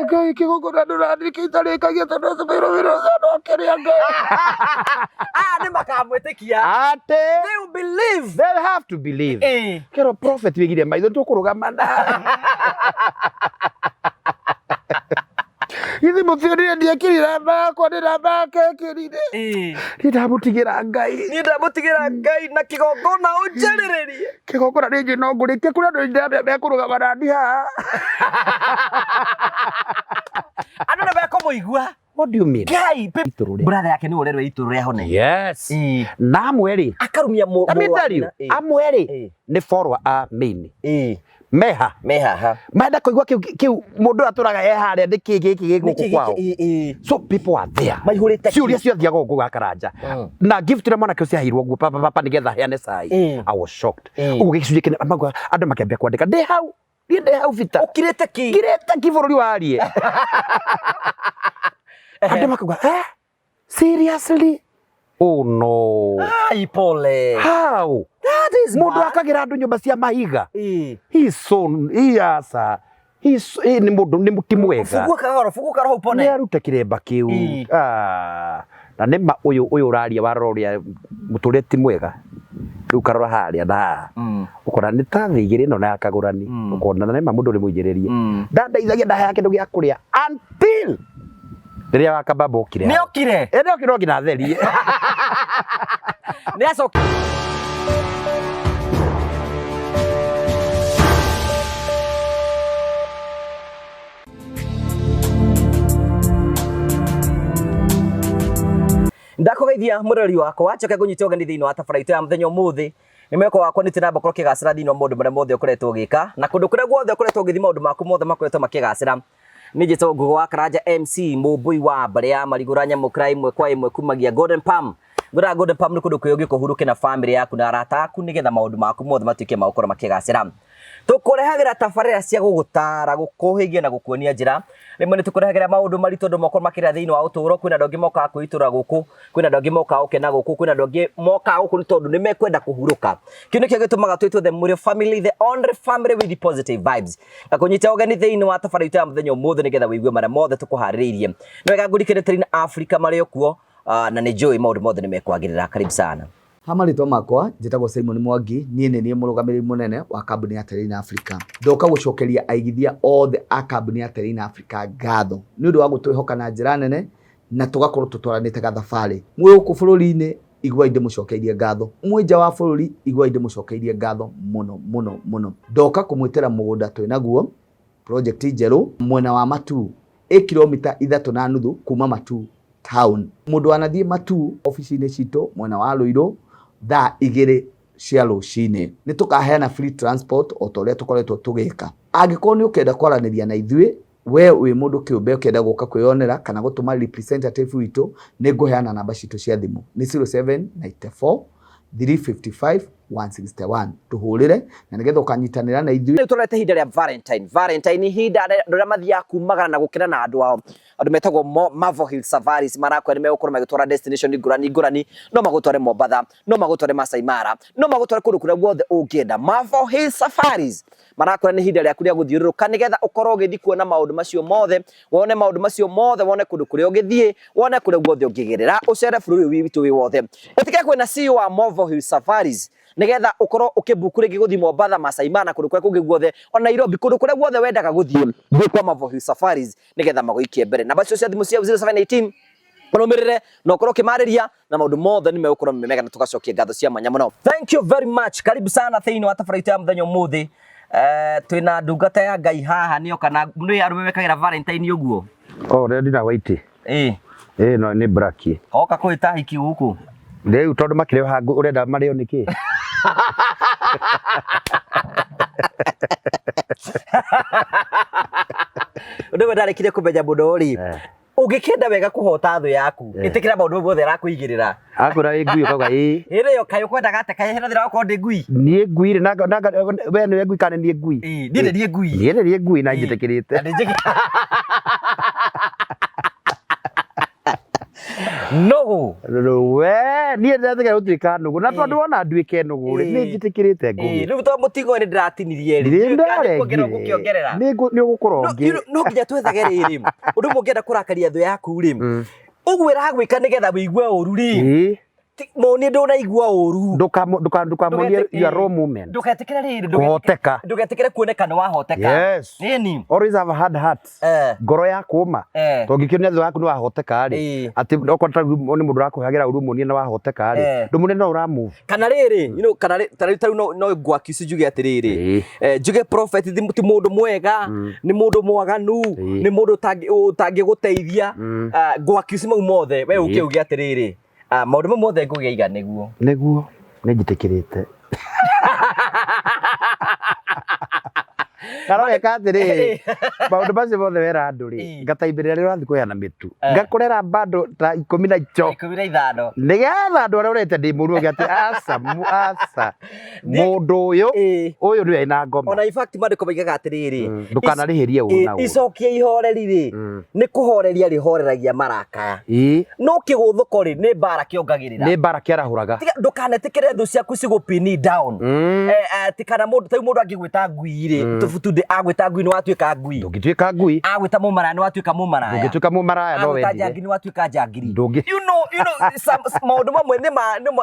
Ngai kigogora ndurani kitari kagia tondu subiro wiro no kiria ngai. Ni makamwitikia. Ate. They will believe. They have to believe. Kero prophet wigire maitho tukurugamana. Ithi muthionire ndiekirira bakwa ndira bakekirire. Ndamutigira ngai na kigongona unjaririe. Kigongona ringi no ngurike kuria ndu ndekurugamana ndi ha. Andu beko muigua. What do you mean? Gai, brother yake ni urerwe ituru ria hone. Yes. Na amweri. Akarumia mu. Let me tell you. Amweri ni follower a main. Meha ha. Maenda kuigua kiu mundu aturaga haria ndi giki guku kwao. So people are there. Maihurite. Ciuria ciothiaga guku gakaranja. Na gift na mwana kio ciahirwo guo papa nigetha heane sai. I was shocked. Ugu gicunje kine amagwa andu makambia kwandika ndi hau. Ndi hau vita. Ukirete ki bururi warie. Andu makagwa seriously? Oh no. Ai pole. How? That is mundu akagira andu nyumba cia mahiga. He asa. Ni mundu ni mutimwega. Fuguka roho pone. Ni aruta kiremba kiu. Na nema uyu uraria waroria muture ti mwega. Riu karora haria na. Ukora ni ta thigiri no na akagurani. Ukona nema mundu ri muijiririe. Ndandaithagia ndahe kindu gia kuria until Ndiria wakamba bokire. Ni okire. Ni okire ngina therie. Ni asoka. Ndakugeithia murori wakwa choke kunyita ogani thiini wa tabaraitu ya muthenya umuthi ni mweko wakwa ni tinamba korwo kigacira thiini wa maundu maria mothe ukoretwo ugika na kundu kuria guothe ukoretwo ugithi maundu maku mothe makoretwo makigacira ni jito Ngugi wa Karanja MC mubui wa baria marigura nyamukira imwe kwa imwe kumagia Golden Palm. Golden Palm ni kundu kuyogi kuhuruke na family yaku na arata aku nigetha maundu maku mothe matuike magukora makigacira. Tukurehagira tabarira cia gugutara gukuhigia na gukuonia njira rimwe ni tukurehagira maundu maritu ndu moko makira thiini wa uturo kwina ndongi moka kuitura guku kwina ndongi moka ukena guku kwina ndongi moka guku ni tondu ni mekwenda kuhuruka kinu kia gitumaga twitu the muri family, the only family with the positive vibes akunyita ogani thiini wa tabarira ya muthenya umuthi nigetha wigue mara mothe tukuhariririe ni wega ngurikire tari na Africa mari okuo na ni joy maundu mothe ni mekwagirira. Karibu sana. Hamarito makwa njitagwo Simon Mwangi ni murugamiri munene wa kambuni ya Terrain Africa. Ndoka gucokeria aigithia othe a kambuni ya Terrain Africa ngatho ni undu wa gutwihoka na njira nene na tugakorwo tutwaranite gathabari mwe uku bururi-ini igwa inde mucokeirie ngatho mwe nja wa bururi igwa inde mucokeirie ngatho muno. Ndoka kumwitira mugunda twinaguo project njeru mwena wa Matu kilomita 3.5 kuma Matu town. Mundu anathie Matu ofisi-ini citu mwena wa Ruiru thaa 2 cia rucini ni tukaheana free transport o toria tukoretwo tugika. Angikorwo ni ukenda kwaraniria na ithui we wi mundu kiumbe ukenda guka kwionera kana gutuma representative witu ni nguheana namba citu cia thimu ni 0794 355 161 tuhurire na nigetha ukanyitanira na ithui. Turete hinda ria Valentine hinda ria mathia kumagana na gukira na andu ao andu metagwo Marvel Hill Safaris marakwa ni megukora magitwara destination ngurani no magutware Mombasa no magutware Masai Mara no magutware kundu kuria guothe ungienda. Marvel Hill Safaris marakwa ni hinda ria kuria guthiururuka nigetha ukorwo ugithi kuona maundu macio mothe wone maundu macio mothe wone kundu kuria ugithie wone kuria guothe ungigirira ucere bururi witu wi wothe utike kwina CEO wa Marvel Hill Safaris nigetha ukorwo ukibuku ringi guthi Mombasa Masai Mara kundu kuria kungi guothe ona Nairobi kundu kuria guothe wendaga guthie kwa Marvel Hill Safaris nigetha maguikie mbere na bacio cia thimu cia 0718 murumirire na ukorwo kimariria na maundu mothe ni megukora memega na tugacokia ngatho cia manya muno. Thank you very much. Karibu sana thiini wa tabaraitu ya muthenya umuthi. Twina ndungata ya Ngai haha nio kana ni arume mekagira Valentine uguo. Red na white. No ni black. Oka kwita hiki huku. Riu tondu makire hangu urenda mario niki? Ndio ndarekire kumenya budori. Ugikenda wega kuhota thu yaku itikira maundu mothe rakuigirira akura ngui ukaga ire yo kayo kwenda gate kaihera thira wako ndi ngui ni ngui na we ni ngui kana ni ngui ndire ni ngui ndire ni ngui na njitikirite no we niĩ ndathega gũtuĩka nũgũ na tondũ wona nduĩke nũgũ rĩ nĩ njĩtĩkĩrĩte Ngũgĩ rĩu to mũtigo nĩ ndĩratinirie rĩ nĩ ũgũkorwo ũngĩ no nginya twethage rĩrĩ ũndũ ũmwe ũngĩenda kũrakaria thũ yaku rĩ ũguo ĩragwĩka nĩgetha wĩigue ũru rĩ Moni ndũnaigua ũru ndukamonie your raw movement ndugetikire rĩrĩ kuhoteka ndugetikire kuoneka nĩ wahoteka yes nini always have a hard heart ngoro ya kũma tongĩkĩonia thũ yaku nĩ wahoteka rĩ atĩ okorwo nĩ mũndũ ũrakũhagĩra ũru muonie nĩ wahoteka rĩ ndũmũne no ũramove kana rĩrĩ kana tarĩu no ngwakiuci njuge atĩrĩrĩ njuge prophet ti mũndũ mwega nĩ mũndũ mwaganu nĩ mũndũ ũtangĩgũteithia ngwakiuci mau mothe we ũkĩuge atĩrĩrĩ maũndũ mothe ngũgĩiga nĩguo nĩ njĩtĩkĩrĩte karogeka atĩrĩ maũndũ macio mothe wera andũ rĩ ngataimbĩrĩra rĩrĩa ũrathiĩ kũheana mĩtu ngakũrera bado ta 15 nĩgetha andũ arĩa ũrete ndĩ mũru ũgĩ atĩ aca mũndũ ũyũ nĩ wĩna ngoma ona in fact mandĩko maigaga atĩrĩrĩ ndũkanarĩhĩrie ũũ na ũũ icokie ihoreri rĩ nĩ kũhoreria rĩhoreragia marakaya no kĩgũthũko rĩ nĩ mbara kĩongagĩrĩra nĩ mbara kĩarahũraga ndũkanetĩkĩre thũ ciaku cigũpini down atĩ kana mũndũ ta mũndũ angĩgwĩta ngui rĩ tude agwĩta ngui nĩ watuĩka ngui ndũngĩtuĩka ngui agwĩta mũmaraya nĩ watuĩka mũmaraya ndũngĩtuĩka mũmaraya no wendire agwĩta njangiri nĩ watuĩka njangiri you know maũndũ mamwe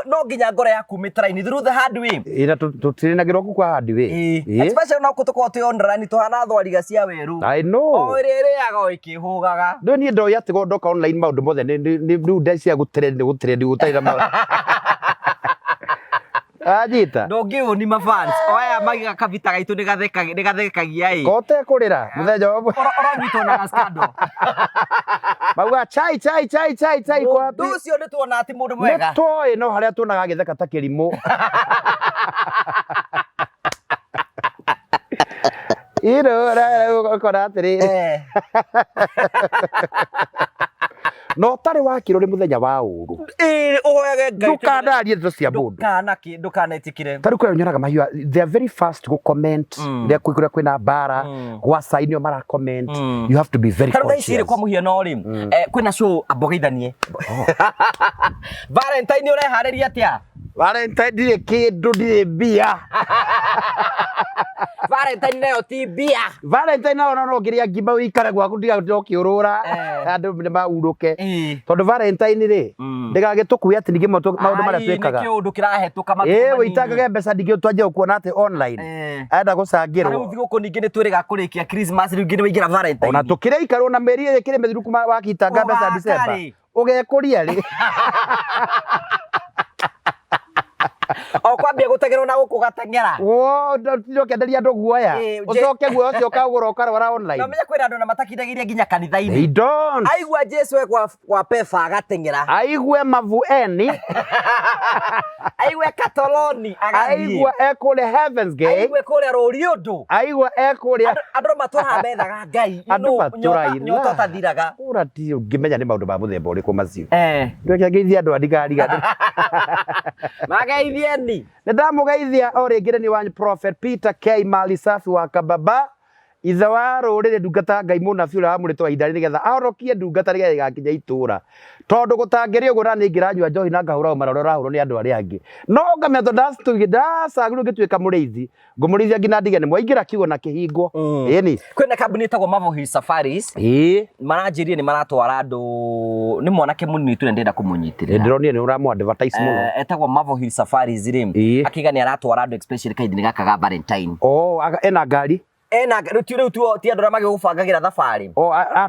no nginya ngoro yaku mĩtara-inĩ through the hard way ĩna tũtirinagĩrwo ku kwa hard way especially no kũtũkorwo twĩonderani tũhana thwariga cia werũ I know o rĩrĩaga o ĩkĩhũgaga niĩ ndoĩ atĩ ndoka online maũndũ mothe rĩu ndecia gũtrend gũtarĩ na ajita ndũngĩũni mafans oya magiga kavita gaitũ nĩ gathekagia kote kũrĩra mũthenya ũragwitwo na scandal mauga chai kwa mũndũ ũcio nĩ tuona atĩ mũndũ mwega nĩtũĩ no harĩa tuonaga agĩtheka ta kĩrimũ ũkora atĩrĩrĩ no tarĩ wakĩrwo nĩ mũthenya wa ũru ũhoyage Ngai ndũkanarie ndeto cia mũndũ ndũkanetĩkĩre tarĩ kũrĩa nyonaga mahiũ they are very fast go comment rĩrĩa kwĩna mbara gwa sainio mara comment you have to be very conscious tarĩ kwa mũhiano rĩ kwĩna show ambogeithanie Valentine ũreharĩria atĩa Valentine ndirĩ kĩndũ ndirĩ mbia Valentine nayo ti mbia Valentine no ngĩrĩa ngima ũikare gwaku ndigakĩũrũra andũ nĩ maurũke tondũ Valentine rĩ ndĩgagĩtũkuĩ atĩ ningĩ maũndũ marĩa twĩkaga nĩ kĩũndũ kĩrahetũka matũkũ wĩitangage mbeca ndingĩ twanjie kuona atĩ online enda gũcangĩrwo rĩu thigũkũ ningĩ nĩ twĩrĩga kũrĩkia Christmas rĩu ngĩ nĩ waingĩra Valentine ona tũkĩrĩa ikarwo na mĩeri ĩrĩ kĩrĩ mĩthiru kuma wakitanga mbeca December ũgekũria rĩ o kwambia gũtegerwo na gũkũ gateng'era ndũkenderia andũ guoya ũcoke guoya ũcio ũkagũra ũkarwara online no menya kwĩna andũ na matakindagĩria nginya kanitha-inĩ they don't aigua Jesu kwa pefa agateng'era aigue mavueni aigue katoloni agathiĩ aigua ekũrĩa Heaven's Gate aigue kũrĩa rũriũndũ aigua ekũrĩa andũ matũraga methaga Ngai nyota ũtathiraga ũra ti ũngĩmenya nĩ maũndũ ma mũthemba ũrĩkũ macio ndweke ngeithia andũ andigariga mageithie ni nĩndamũgeithia o rĩngĩ nĩ wa Prophet Peter K Malisafi wa Kababa ithe wa rũrĩrĩ ndungata Ngai mũnabi ũrĩa wamũrĩtwo ihinda nĩgetha ahonokie ndungata nĩgetha ĩgakinya itũũra tondũ gũtangĩrĩ ũguo na nĩngĩranyua njohi na ngahũra ũmara ũrĩa ũrahũrwo nĩ andũ arĩa angĩ no ngamenya tondũ ndacagũrirwo ngĩtuĩka mũrĩithi ngũmũrĩithia nginya ndige nĩ mwaingĩra kiugo na kĩhingo ĩni kwĩna kambuni ĩtagwo Marvel Hill Safaris maranjĩrie nĩ maratwara andũ nĩ mwanake mũnini tu ndenda kũmũnyitĩrĩra ndĩronire nĩ ũramũ advertise mũno etagwo Marvel Hill Safaris rĩ akiga nĩ aratwara andũ especially kahinda gaka ga Valentine ena ngari rĩu ti andũ arĩa magĩgũbangagĩra thabarĩ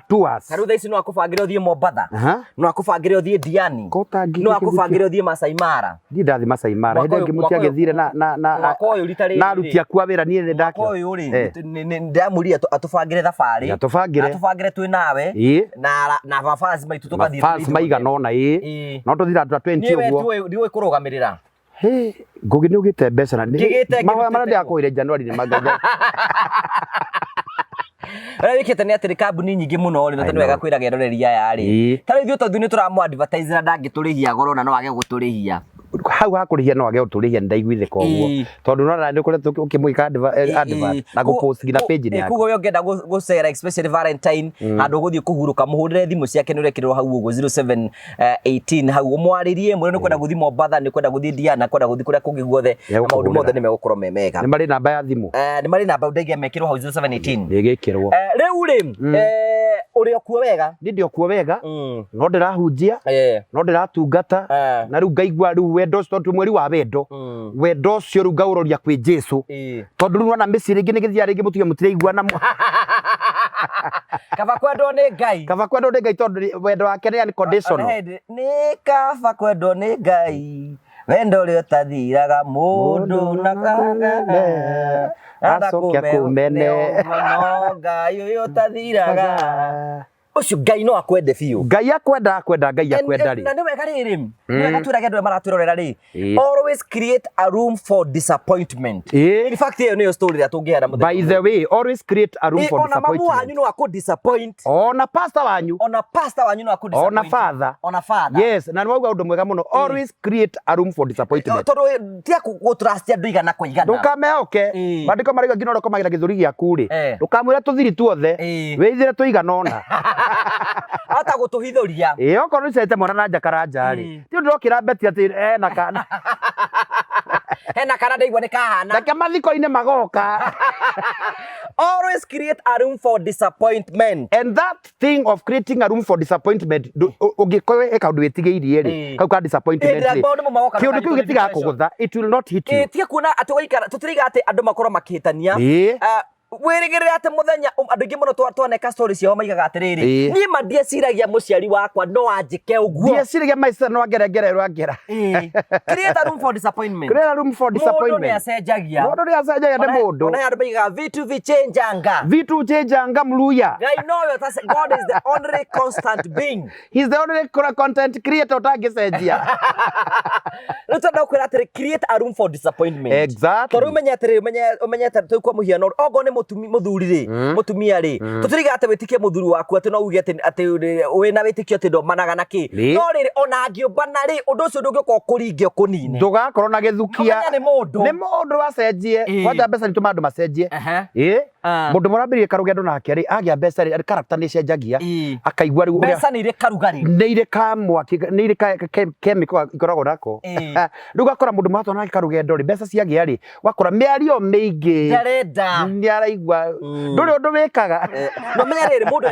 tours tarĩu thaa ici no akũbangĩre ũthiĩ Mombatha no akũbangĩre ũthiĩ Diani no akũbangĩre ũthiĩ Masai Mara ndiĩ ndathi Masai Mara hĩndĩ ĩngĩ mũtiagĩthire na aruti aku a wĩra niĩ nĩ ndakĩo ũyũ rĩ ndamũria atũbangĩre thabarĩ atũbangĩre twĩ nawe na mafans maitũ tũgathiĩ fans maigana ũna no tũthira andũ 20 ũguo ndiũĩ kũrũgamĩrĩra Ngũgĩ nĩ ũgĩte mbeca na mahoya marĩa ndĩrakũire Januari nĩ magaja Rĩu wĩkĩte nĩ atĩ kambuni nyingĩ mũno rĩ na tondũ wega kwĩraga eroreri aya rĩ tarĩ ithuĩ tondũ nĩ tũramũ advertise na ndangĩtũrĩhia goro na no age gũtũrĩhia hau hakurihia no age uturihia ndaiguithe koguo tondu no nani kure ukimwika advert na go post gina page ni yako kugo yo ngenda go share especially Valentine handu guthii kuhuruka muhurire thimu ciake nurekirwo hau uguo 0718 hau umwaririe mwire ni kwenda guthii Mombasa ni kwenda guthii Diana kwenda guthii kuria kungi guothe na maundu mothe ni megukoro memega ni mari namba ya thimu ni mari namba ndege mekirwo hau 0718 ngigikirwo riu ri uri okuo wega ndi okuo wega no ndirahunjia no ndiratungata na riu ngaigua riu wendo tondu mweri wa wendo wendo cio riu ngauroria kwi Jesu tondu riu na misi ringi nigithia ringi mutige mutireigua na kaba kwendo ni ngai tondu wendo wake ni unconditional ni kaba kwendo ni ngai wendo ri utathiraga mundu na kagana acokia kumene no ngai uyu utathiraga ucio ngai no akwende biu ngai akwenda ngai akwenda ri na ndio wega riri ndio gaturage ndio maraturorera ri always create a room for disappointment in fact hiyo niyo story ya tungiana muthenya by the way always create a room for disappointment ona mamu wanyu no akũ disappoint ona pastor wanyu no akũ disappoint ona father yes na niwauga undu mwega muno always create a room for disappointment tondu tia ku trust ya nduigana kuigana ndukameoke bandiko mariga ngino rokomagira githuri giaku ri ndukamwira tuthiri tuothe withire tuigana ona hata gutuhithuria okorwo nicete mwana na njakara ri ti ndokira beti ati na kana hena kana ndeigua ni kahana ndake mathiko-ini magoka always create a room for disappointment and that thing of creating a room for disappointment ungikoe kaundu witigeirie ri kau ka disappointment ri kiundu kiu gitigakugutha it will not hit you tia kuona atugaikara tutiriga ati andu makorwo makihitania wirigirire ati muthenya andu ingi muno twaneka stories ciao maigaga atiriri ni mandie ciragia muciari wakwa no anjike uguo ndie ciragia maica no ngerengere rwangera create a room for disappointment mundu ni acenjagia ni mundu ona andu maigaga vitu vichenjanga mluya I know that God is the only constant being he's the only content creator utangicenjia rutondo kwira atiri create a room for disappointment exactly toru umenyete tukwa muhiano ogo ni muthuri ri mutumia ri tutiriga ati witikie muthuri waku ati no uge ati wina witikio ati ndomanaga na ki no riri ona ngiumbana ri undu ucio ndungiko kuringio kunine ndugakorwo na githukia ni mundu wacenjie wanja mbeca ni tumandu macenjie mundu murambirie karugendo nake ri agia mbeca ri character ni cenjagia akaigua riu mbeca ni ri karugari ni ri kamwaki ni ri chemical ikoragwo nako riu gakora mundu matwa na karugendo ri mbeca ciagia ri wakora miario mingi ndarenda ni araigua nduri undu wikaga no menya riri mundu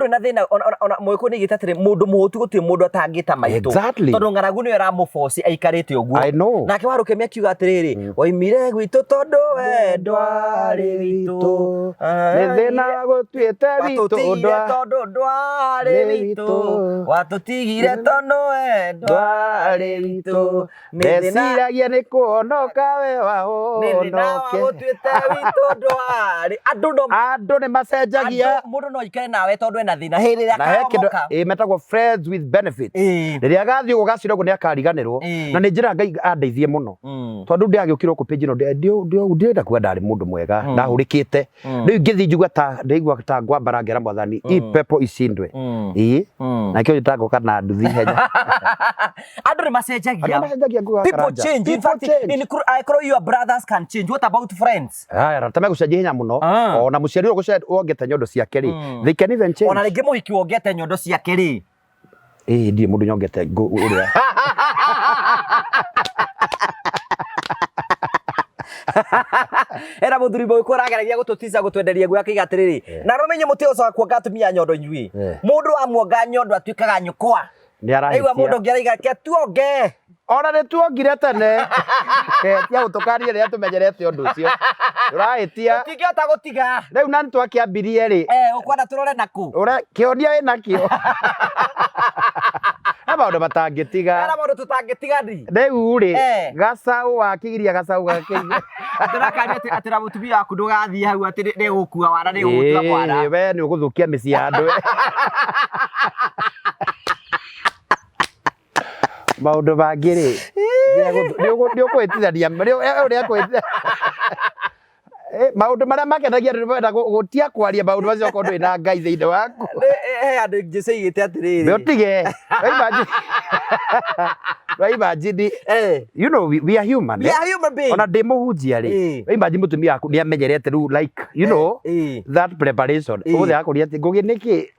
ena thina ona mwiko ni gitatire mundu muhutu guti mundu atangita maitu tondu ngaragu ni aramuforce aikarite uguo nake waruke miakiuga atiriri waimire gwitu tondu wendwari witu ni thina gutuite witu ndwari witu watutigire tondu wendwari witu meciragia ni kuonoka we wahonoke gutuite witu ndwari andu ni macenjagia mundu no ikare nawe tondu ena thina hirira kaomoka metagwo friends with benefits riria agathii gugacira uguo ni akariganirwo na ni njira Ngai andeithie muno tondu ndiagiukirwo ku page no ndirenda kuga ndari mundu mwega ndahurikite riu ngithi njugua ta ndeigua ta ngwambara ngera mwathani i pepo icindwe na kio ngitangoka na nduthi henya andu ni macenjagia people change in fact I call your brothers can change what about friends ratame gucenjia hinya muno ona muciari wongete nyondo ciake ri they can even change ona ringi muhiki wongete nyondo ciake ri ndire mundu nyongete uria era muthuri boy ko rageragia gututiza gutwenderia gwa kigatiriri na rumenye mutio so kwa gatumia nyondo nyui mundu amuonga nyondo atwikaga nyukwa ni arahitia aiwa mundu ngeraiga ke tuonge ona ni tuongire tene tia utukanie ria tumenyerete undu ucio urahitia tingihota gutiga riu nani twakiambirie ri ukwenda turore naku ura kionia ina kio maundu matangitiga era maundu tutangitiga ri riu ri gacau wakigiria gacau gakiria atirakania atira mutumia waku ndugathie hau ati ni gukua wara ni gutua kwara we ni uguthukia mici ya andu maundu bangi ri ni ukwitithania uria kwitithania maundu maria makenagia ndwenda gutia kwaria maundu macio ko ndwi na Ngai thiini waku andu ngiceigite atiriri utige imagine you know we are human. We are human beings. Ona demo hujia ri. Imagine mutumia waku ni amenyerete ru like you know that preparation. Uthe akuri ati ngugi niki.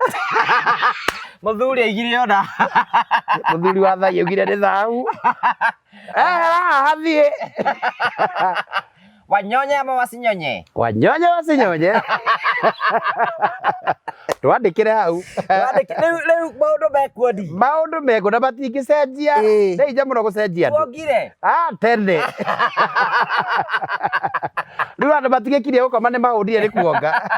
Muthuri aigire ona. Muthuri wa thai augire ni thau. Hathie. Wanyonye ama wasinyonye? Wanyonye wasinyonye. Twandikire hau. Rĩu maũndũ mekuo ndi. Maũndũ mekuo na matingĩcenjia. Nĩ hinya mũno gũcenjia andũ. Tuongire? Tene. Rĩu andũ matigĩkirie gũkoma nĩ mahũndire nĩ kuonga.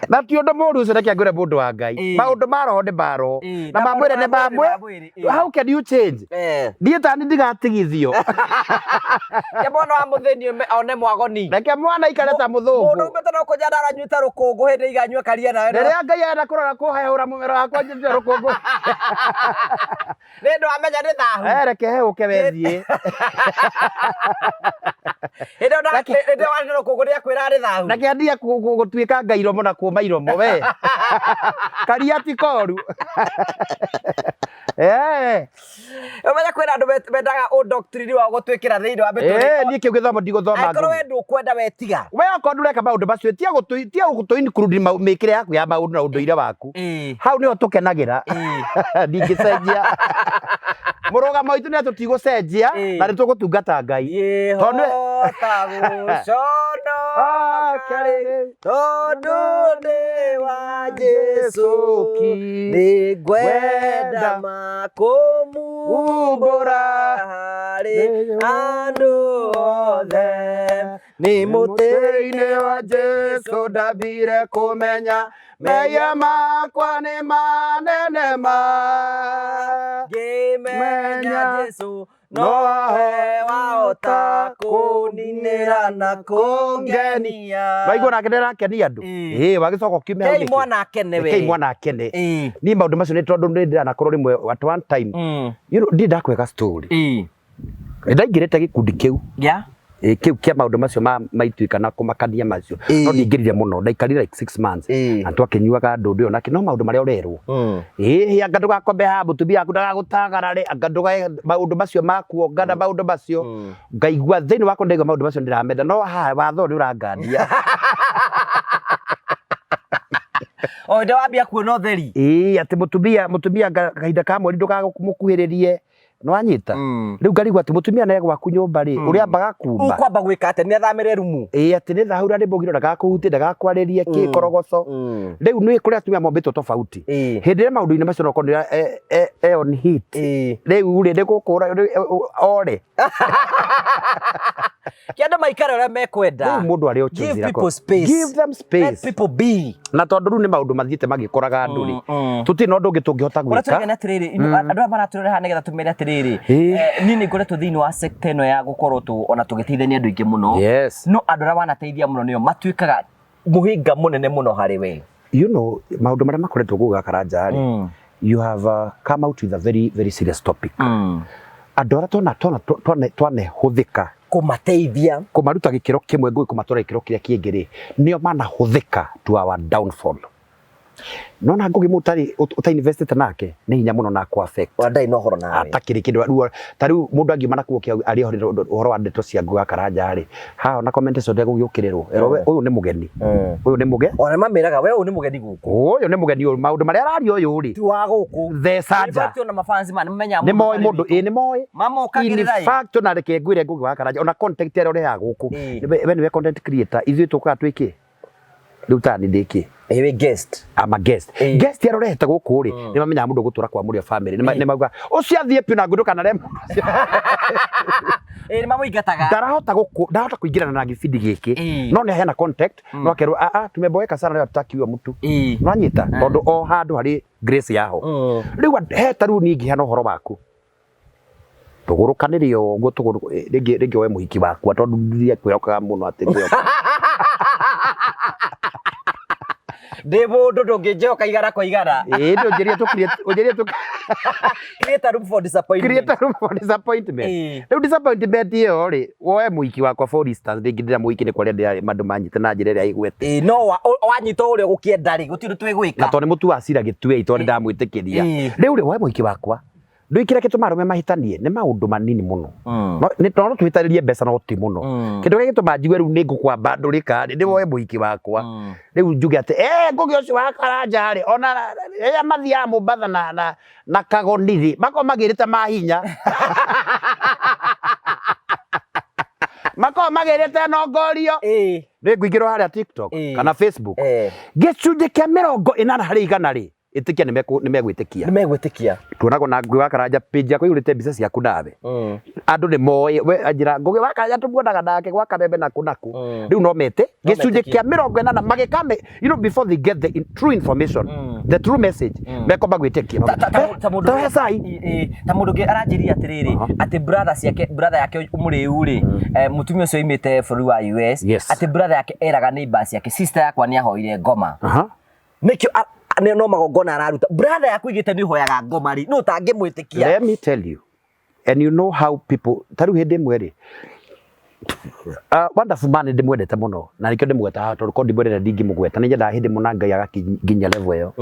Na ti ũndũ mũũru ũcio reke ngwĩre mũndũ wa Ngai. Maũndũ ma roho nĩ ma roho. Na ma mwĩrĩ nĩ ma mwĩrĩ. How can you change? Ndiĩ tani ndigatigithio. Ke mwana wa mũthĩni one mwagoni. Reke mwana aikare ta mũthũngũ. Mũndũ ũmĩte no kũnja ndaranyuĩte rũkũngũ hĩndĩ iganyua karia nawe. Rĩrĩa Ngai enda kũrora kũhehũra mũmero wakwa njĩte rũkũngũ. Nĩ ndũ amenya nĩ thahu. Reke heũke wethiĩ. Hĩndĩ warĩ rũkũngũ nĩ akwĩra nĩ thahu. Reke ndige gũtuĩka Ngai iromo na kuuma iromo we. Karia ti koru. Ũmenya kwĩna andũ mendaga ũndoctrine wa gũtwĩkĩra thĩinĩ wa mĩtũrĩre. Niĩ kĩu gĩthomo ndigũthoma. Akorwo we ndũkwenda wetiga. We okorwo ndũreka maũndũ macio tia gũtũ-include mĩkĩre yaku ya maũndũ na ũndũire waku. Hau nĩho tũkenagĩra. Ndingĩcenjia. Mũrũgamo witũ nĩ tũtigũcenjia na nĩ tũgũtungata Ngai. Yehota gũconoka tondũ nĩ wa Jesũ nĩ ngwenda makũmumbũra harĩ andũ othe nĩ mũtĩ-inĩ wa Jesũ ndambire kũmenya mehia makwa nĩ manene ma ngĩmenya Jesũ no he wahota kũninĩra na kũngenia. Waigua nake ndĩrakenia andũ. Wagĩcoka ũkiume hau nĩkĩ? Kei mwana akene we. Kei mwana akene. Niĩ maũndũ macio nĩ tondũ nĩ ndĩranakorwo rĩmwe at one time. Ndiĩ ndakwĩga story. Ndaingĩrĩte gĩkundi kĩu. Kĩu kĩa maũndũ macio maituĩka na kũmakania macio. No ndingĩrire mũno ndaikarire like 6 months. Na twakĩnyuaga ndũndũ nake no maũndũ marĩa ũrerwo. Anga ndũgakombe haha mũtumia waku ndagagũtagarare anga maũndũ macio makuongana maũndũ macio. Ngaigua thĩinĩ wakwa ndaigua maũndũ macio ndĩramenda no haha watho nĩ ũrangandia. Nĩ wambia kuona ũtheri. Atĩ mũtumia kahinda ka mweri ndũgakũmũkuhĩrĩrie. Nwanyita riu ngarigwa ati mutumia naye gwaku nyumba ri uri ambaga kumba ukwamba gwika ati ni athamire rumu ati ni thahura ni mbugiro ndagakuhuti ndagakwaririe ki korogoco riu ni kuri atumia mombitwo tofauti hindi ya maundu-ini macio no konira on hit riu ri ndikukura ore kianda maikara ora mekwenda riu mundu ari ochizira give people space, give them space, let people be na tondu riu ni maundu mathiite magikoraga andu ri tuti no ndungi tungihota gwika uratugena atiriri andu aya maraturire ha nigetha tumere atiriri ni ni ngoretwo thiini wa sector ino ya gukorwo tu ona tugiteithania andu ingi muno no andu aya wanateithia muno nio matuikaga muhinga munene muno hari we you know maundu maria makoretwo guga Karanja ri you have come out with a very very serious topic andu aria twana huthika kumateithia kumaruta gikiro kimwe ngui kumatwara gikiro kiria kingi ri nio manahuthika to our downfall no na ngugi mutari uta-invested nake ni hinya muno na ku affect wadai no horo nawe atakiri kindu tariu mundu angiuma nakuo kia ari horo wa ndeto cia nguga Karanja ri ha na comment so ndegugiokirirwo uyu ni mugeni uyu ni mugeni ona mamiraga we uyu ni mugeni guku uyu ni mugeni uyu maundu maria arario uyu ri ti wa guku the saja ti ona mafansi man menya ni moy mundu ni moy mama ukagirira in fact na reke ngwire ngugi wa Karanja ona content ero ri ya guku we ni content creator ithui tuka twiki riu tani ndiki ewe guest ama guest guest yaro reheta guku ri ni mamenya mundu gutura kwa muri family ni mauga ucio athie pi na nguduka na rem ni mamuigataga ndarahota kuingirana na gibindi giki no ni hena contact no akerwo tumeboeka sana leo tutakiwa mtu nwanyita tondu o handu hari grace yaho riu heta ru ningi hano horo waku tugurukanirio uguo tuguru ringi we muhiki waku tondu ndiye kwirokaga muno ati Ndebo ndungĩnjoka igara kwa igara. Ndio ujeria tu Create a room for disappointment. Create a room for disappointment. Rĩu disappointment ĩyo rĩ, woe mũiki wakwa for instance ndingĩndĩra mũiki nĩ kwarĩa ndĩ mandũ manyite na njĩra ĩrĩa igwete. No wanyita ũrĩa gũkĩenda rĩ gũtirĩ twĩgwĩka. Na tondũ mũtu wa cira gĩtue tondũ ndamwĩtĩkĩria. Rĩu rĩ woe mũiki wakwa ndwikire kitu marume mahitanie nĩ maundu manini muno ni tono twitaririe mbeca no ti muno kindu gä gituma njigwe riu ni ngukwamba ndurika ndi woe muiki wakwa riu njuge ati ngugi ucio wa Karanja ri ona ya mathia Mombasa na Kagonithi mako magirite mahinya mako magirite nongorio ni nguingirwo haria TikTok kana Facebook gicunje kia 80 harĩ 100 ri itikia nimegwitikia tuonagwo na Ngugi wa Karanja page yako yurite mbica ciaku nawe andu ni moe we anjira Ngugi wa Karanja tumuonaga nake gwa Kamembe naku riu no mete gicunje kia 80 magikame before they get the true information the true message meko magwitikia ta mundu aranjiria atiriri ati brother yake umuriu ri mutumia ucio imite bũrũri wa US ati brother yake eraga neighbors yake sister yakwa ni ahoire ngoma nikio no magongona araruta brother yaku igite ni hoyaga ngoma ri no tangimwitikia. Let me tell you, and you know how people taru hindi mweri wonderful man ndimwendete muno na nikio ndimweta tondu ko ndimwendete ndingimugweta ni nyenda hindi muna Ngai agakinya level iyo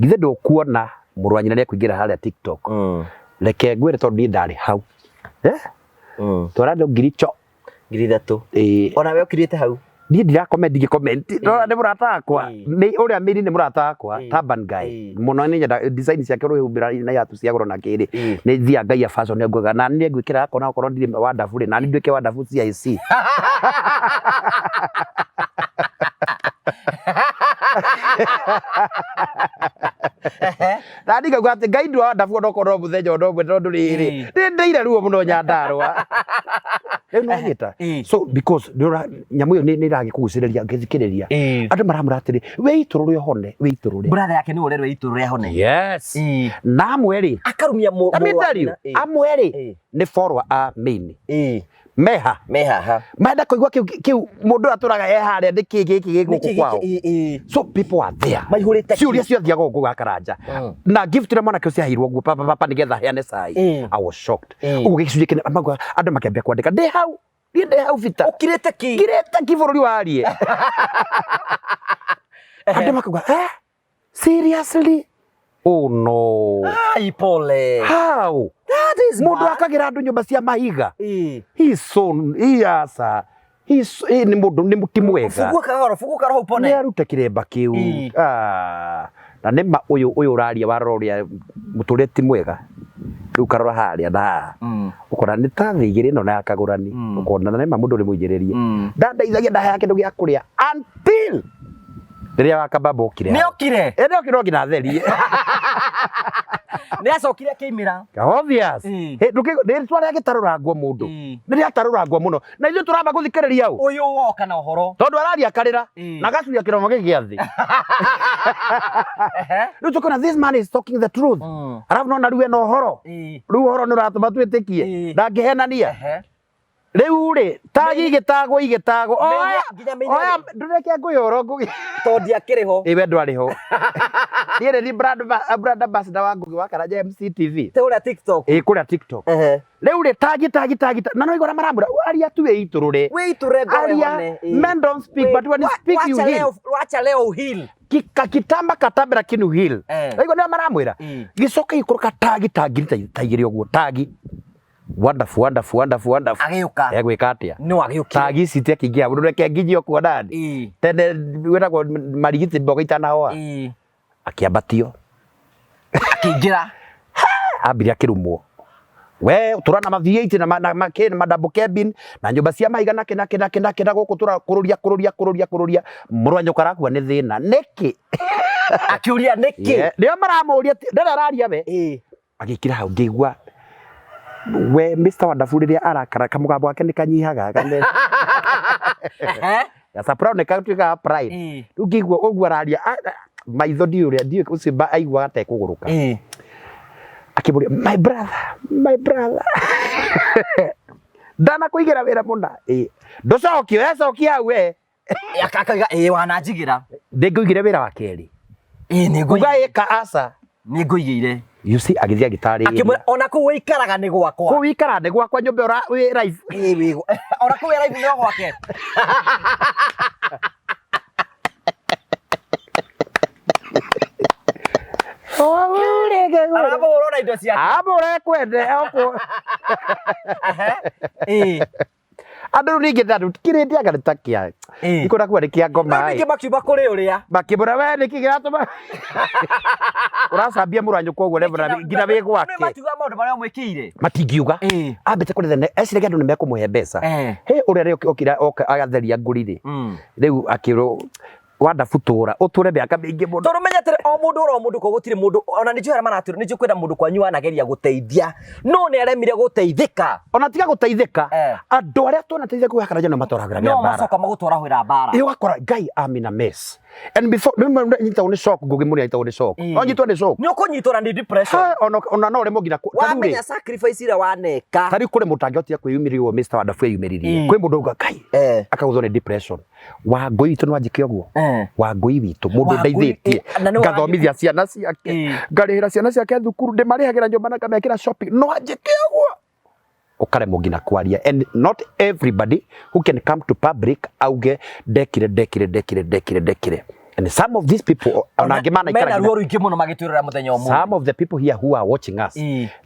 githe ndukuona mũrũ wa nyina ni akuingira haria TikTok reke ngwire tondu ni ndari hau twara ndo ngiricho 3 ona we ukirite hau ni ndira comment no ni murata akwa ni uria miri ni murata akwa Turban Guy muno ni nyenda design ciake ruhumbira na yatu cia goro na kiri ni thia Ngai ya fashion nguga na ni ngwikira akona okorwo ndire wonderful na ni ndwike wonderful CIC Nani ga gwate Ngai ndwa wonderful okorwo muthenya ndo tondu riri ni ndeire ruo muno Nyandarua so because nyamu yo ni ragi kuguciriria ngithikiriria andu maramura atiri we itururi hone we itururi brother yake ni urerwe itururi hone yes na amweri akarumia amweri ni follower a main meha maenda kuigwa kiu mundu aturaga haria ndiki giki guku kwao so people are there maihurite ciuria ciothiaga Ngugi wa Karanja na gift re mwana kio hahirwo guo papa nigetha heane sai I was shocked ugu gicunje kine amagwa andu makambia kwandika ndi hau vita ukirete ki bururi warie andu makagwa seriously oh no pole how that is mundu akagira andu nyumba cia mahiga ni mundu ni mutimu wega fuguka roho pone ni arute kiremba kiu na nema uyu uraria waroria muture ti mwega riu karora haria na ukora ni ta thigiri no na akagurani ukona na nema mundu ri muijiririe ndandaithagia ndahe kindu gia kuria until riria wakamba okire ni okire ngina therie ni acokire akimira obvious ni twari agitarura nguo mundu ni atarura nguo muno na ithu turamba guthikiriria uyu woka na uhoro tondu araria karira na gacuria kiromo gigiathi riu tukona this man is talking the truth arabu no na riu ena uhoro riu uhoro ni uratuma twitikie ndangihenania riu ri tagi gitagwo oya ndureke nguyoro Ngugi tondi akiriho iwe ndwariho ni ni brand ambassador wa Ngugi wa Karanja MCTV te uria TikTok kuria TikTok riu ri tagi na no igora maramura aria tu iturure ngore men don't speak but when you speak you heal wacha leo heal kitamba katambira kinu heal igora ni maramwira gicoka ikuruka tagi taigiri oguo tagi wonderful ageuka egwika atia no ageuka tagi cite kingia mundu reke nginyo kwa ndani tene wetagwo marigiti mboga itanahoa akiambatio akingira ambire akirumwo we turana ma V8 na ma double cabin na nyumba cia mahiga na kina guku tura kururia murwanyo karakua ni thina niki akiuria niki ndio maramuria ndara araria we agikira hau ngigwa we Mr. Wonderful riria arakara kamugambo wake ni kanyihaga kane ya sapra ne katuika pride ukigwa ogwa araria maitho ndiuria ucimba aigwa ate kuguruka akiburia my brother ndana kuigira wira muna ndocokio ecokia we akaiga wananjigira ndingũigire wĩra wa kerĩ kuga ĩka aca nĩ ngũigĩire you see agĩthiĩ agĩtarĩria akĩmwĩra ona kũu wĩikaraga nĩ gwakwa kũu wĩikara nĩ gwakwa nyũmba wĩ live ona kũu wĩ live nĩ gwake arabũrwo indo ciake abũre kwende andũ ningĩ andũ tikĩrĩte agarĩta kĩa ikũra kuo nĩ kĩa ngoma ningĩ makiuma kũrĩ ũrĩa makĩmũra we nĩkĩ kĩratũma ũracambia mũranyo koguo nginya wĩ gwake matiuga maũndũ marĩa mwĩkĩire matingiuga ambĩte kũrĩ eciragia andũ nĩ mekũmũhe mbeca ũrĩa okira agatheria ngũri rĩu akĩrwo wanda futura ũtũre mĩaka mĩingĩ mũno tondũ menya atĩrĩ o mũndũ ko gũtirĩ mũndũ ona nĩ njũra maratĩrwo nĩ njũkwenda mũndũ kwanyu anageria gũteithia no nĩ aremire gũteithĩka ona tiga gũteithĩka andũ arĩa tuonateithia kũhakana jana matoragĩra no macoka magũtwarahwĩra mbara wakora Ngai amina mess and before nyitagwo nĩ shock ngũgĩ mũnene nyitagwo nĩ shock no nyitwo nĩ shock nĩ ũkũnyitwo nĩ depression ona no remo ngina wamenya sacrifice ĩrĩa waneka tari kũrĩ mũtangĩhotithia kwĩyumĩria Mr. Wonderful eyumĩririe kwĩ mũndũ auga Ngai akagũthwo nĩ depression Wangũi witũ no anjĩke ũguo Wangũi witũ mũndũ ndeithĩtie ngathomithia ciana ciake ngarĩhĩra ciana ciake thukuru ndĩmarĩhagĩra nyũmba na ngamekĩra shopping no anjĩke ũguo ukaremwo ngina kwaria and not everybody who can come to public auge ndekire and some of these people some of the people here who are watching us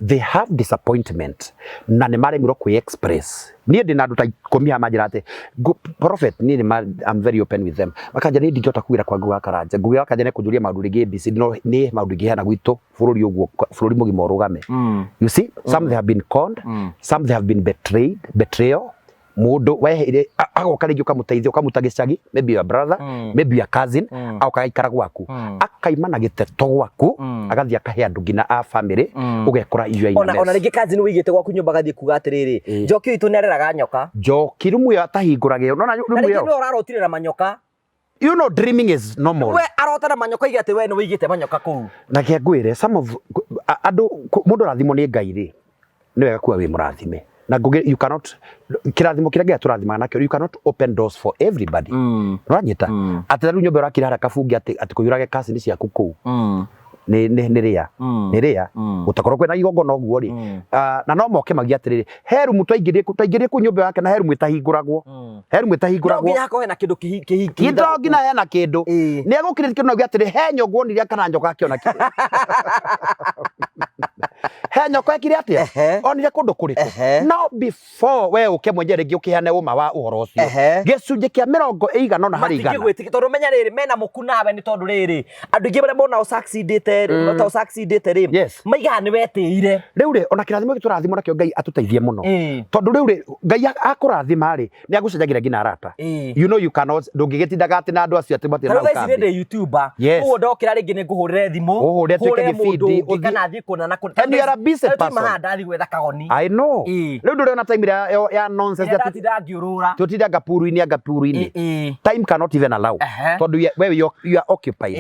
they have disappointment na nĩ maremirwo kwĩ express niĩ ndĩ na andũ ta ikũmi haha manjĩra atĩ prophet niĩ I'm very open with them makanja nĩ ndingĩhota kugira kwa Ngugi wa Karanja Ngugi wa Karanja nĩ kũnjũria maũndũ rĩngĩ BC nĩ maũndũ ingĩheana gwitũ bũrũri ũguo bũrũri mũgima ũrũgame you see some they have been conned some they have been betrayal mũndũ weheire agoka rĩngĩ ũkamũteithia ũkamuta gĩcagi maybe your brother maybe your cousin agaikara gwaku akaima na gĩteto gwaku agathiĩ akahe andũ ngina a family ũgekora irio ona rĩngĩ cousin wĩigĩte gwaku nyũmba agathiĩ kuga atĩrĩrĩ Njoki witũ nĩ areraga nyoka Njoki rumu yo atahingũrage unaona rumu yo nĩ ũrarotire na manyoka you know dreaming is normal we arota na manyoka ige atĩ we nĩ wĩigĩte manyoka kũu na kĩangwĩre some of andũ mũndũ rathimo nĩ Ngai rĩ nĩ wega kuwa wĩ mũrathime na Ngugi you cannot kirathimo kĩrĩa Ngai atũrathimaga nakĩo you cannot open doors for everybody uranyita atĩ rĩu nyũmba ũrakira haraka bungi atĩ kũiyũrage cousin ciaku kũu nĩ rĩa gũtakorwo kwĩna igongona ũguo rĩ na no moke magia atĩrĩrĩ he rumu twaingĩrie ku nyũmba yake na he rumu ĩtahingũragwo no nginya hakorwo hena kĩndũ kĩhingi no nginya hena kĩndũ nĩ egũkirĩtie kĩndũ nauga atĩrĩ he nyongo onire kana njoka akĩona kĩndũ he nyoko ekire atĩa onire kũndũ kũrĩkũ no before we ũke mwenye rĩngĩ ũkĩheane ũma wa ũhoro ũcio gĩcunjĩ kĩa 40 na harĩ 100 tondũ menya rĩrĩ mena mũku nawe nĩ tondũ rĩrĩ andũ aingĩ marĩa mona succeedĩte rĩ maigaga nĩ wetĩire rĩu rĩ ona kĩrathimo gĩtũrathimo nakĩo Ngai atũteithie mũno tondũ rĩu rĩ Ngai akũrathima rĩ nĩ agũcenjagĩra ngina arata you know you cannot ndũngĩgĩtindaga atĩ na andũ acio atĩ matirĩ na ũkambi ndĩ YouTuber ũguo ndokĩra rĩngĩ nĩ ngũhũrĩre thimũ ũhũrĩre mũndũ kana thiĩ kuona na ndathi gwetha kagoni I know rĩu ndũrĩ ona time ya nonsense tũtinda ngapuru-inĩ time cannot even allow tondũ we you are occupied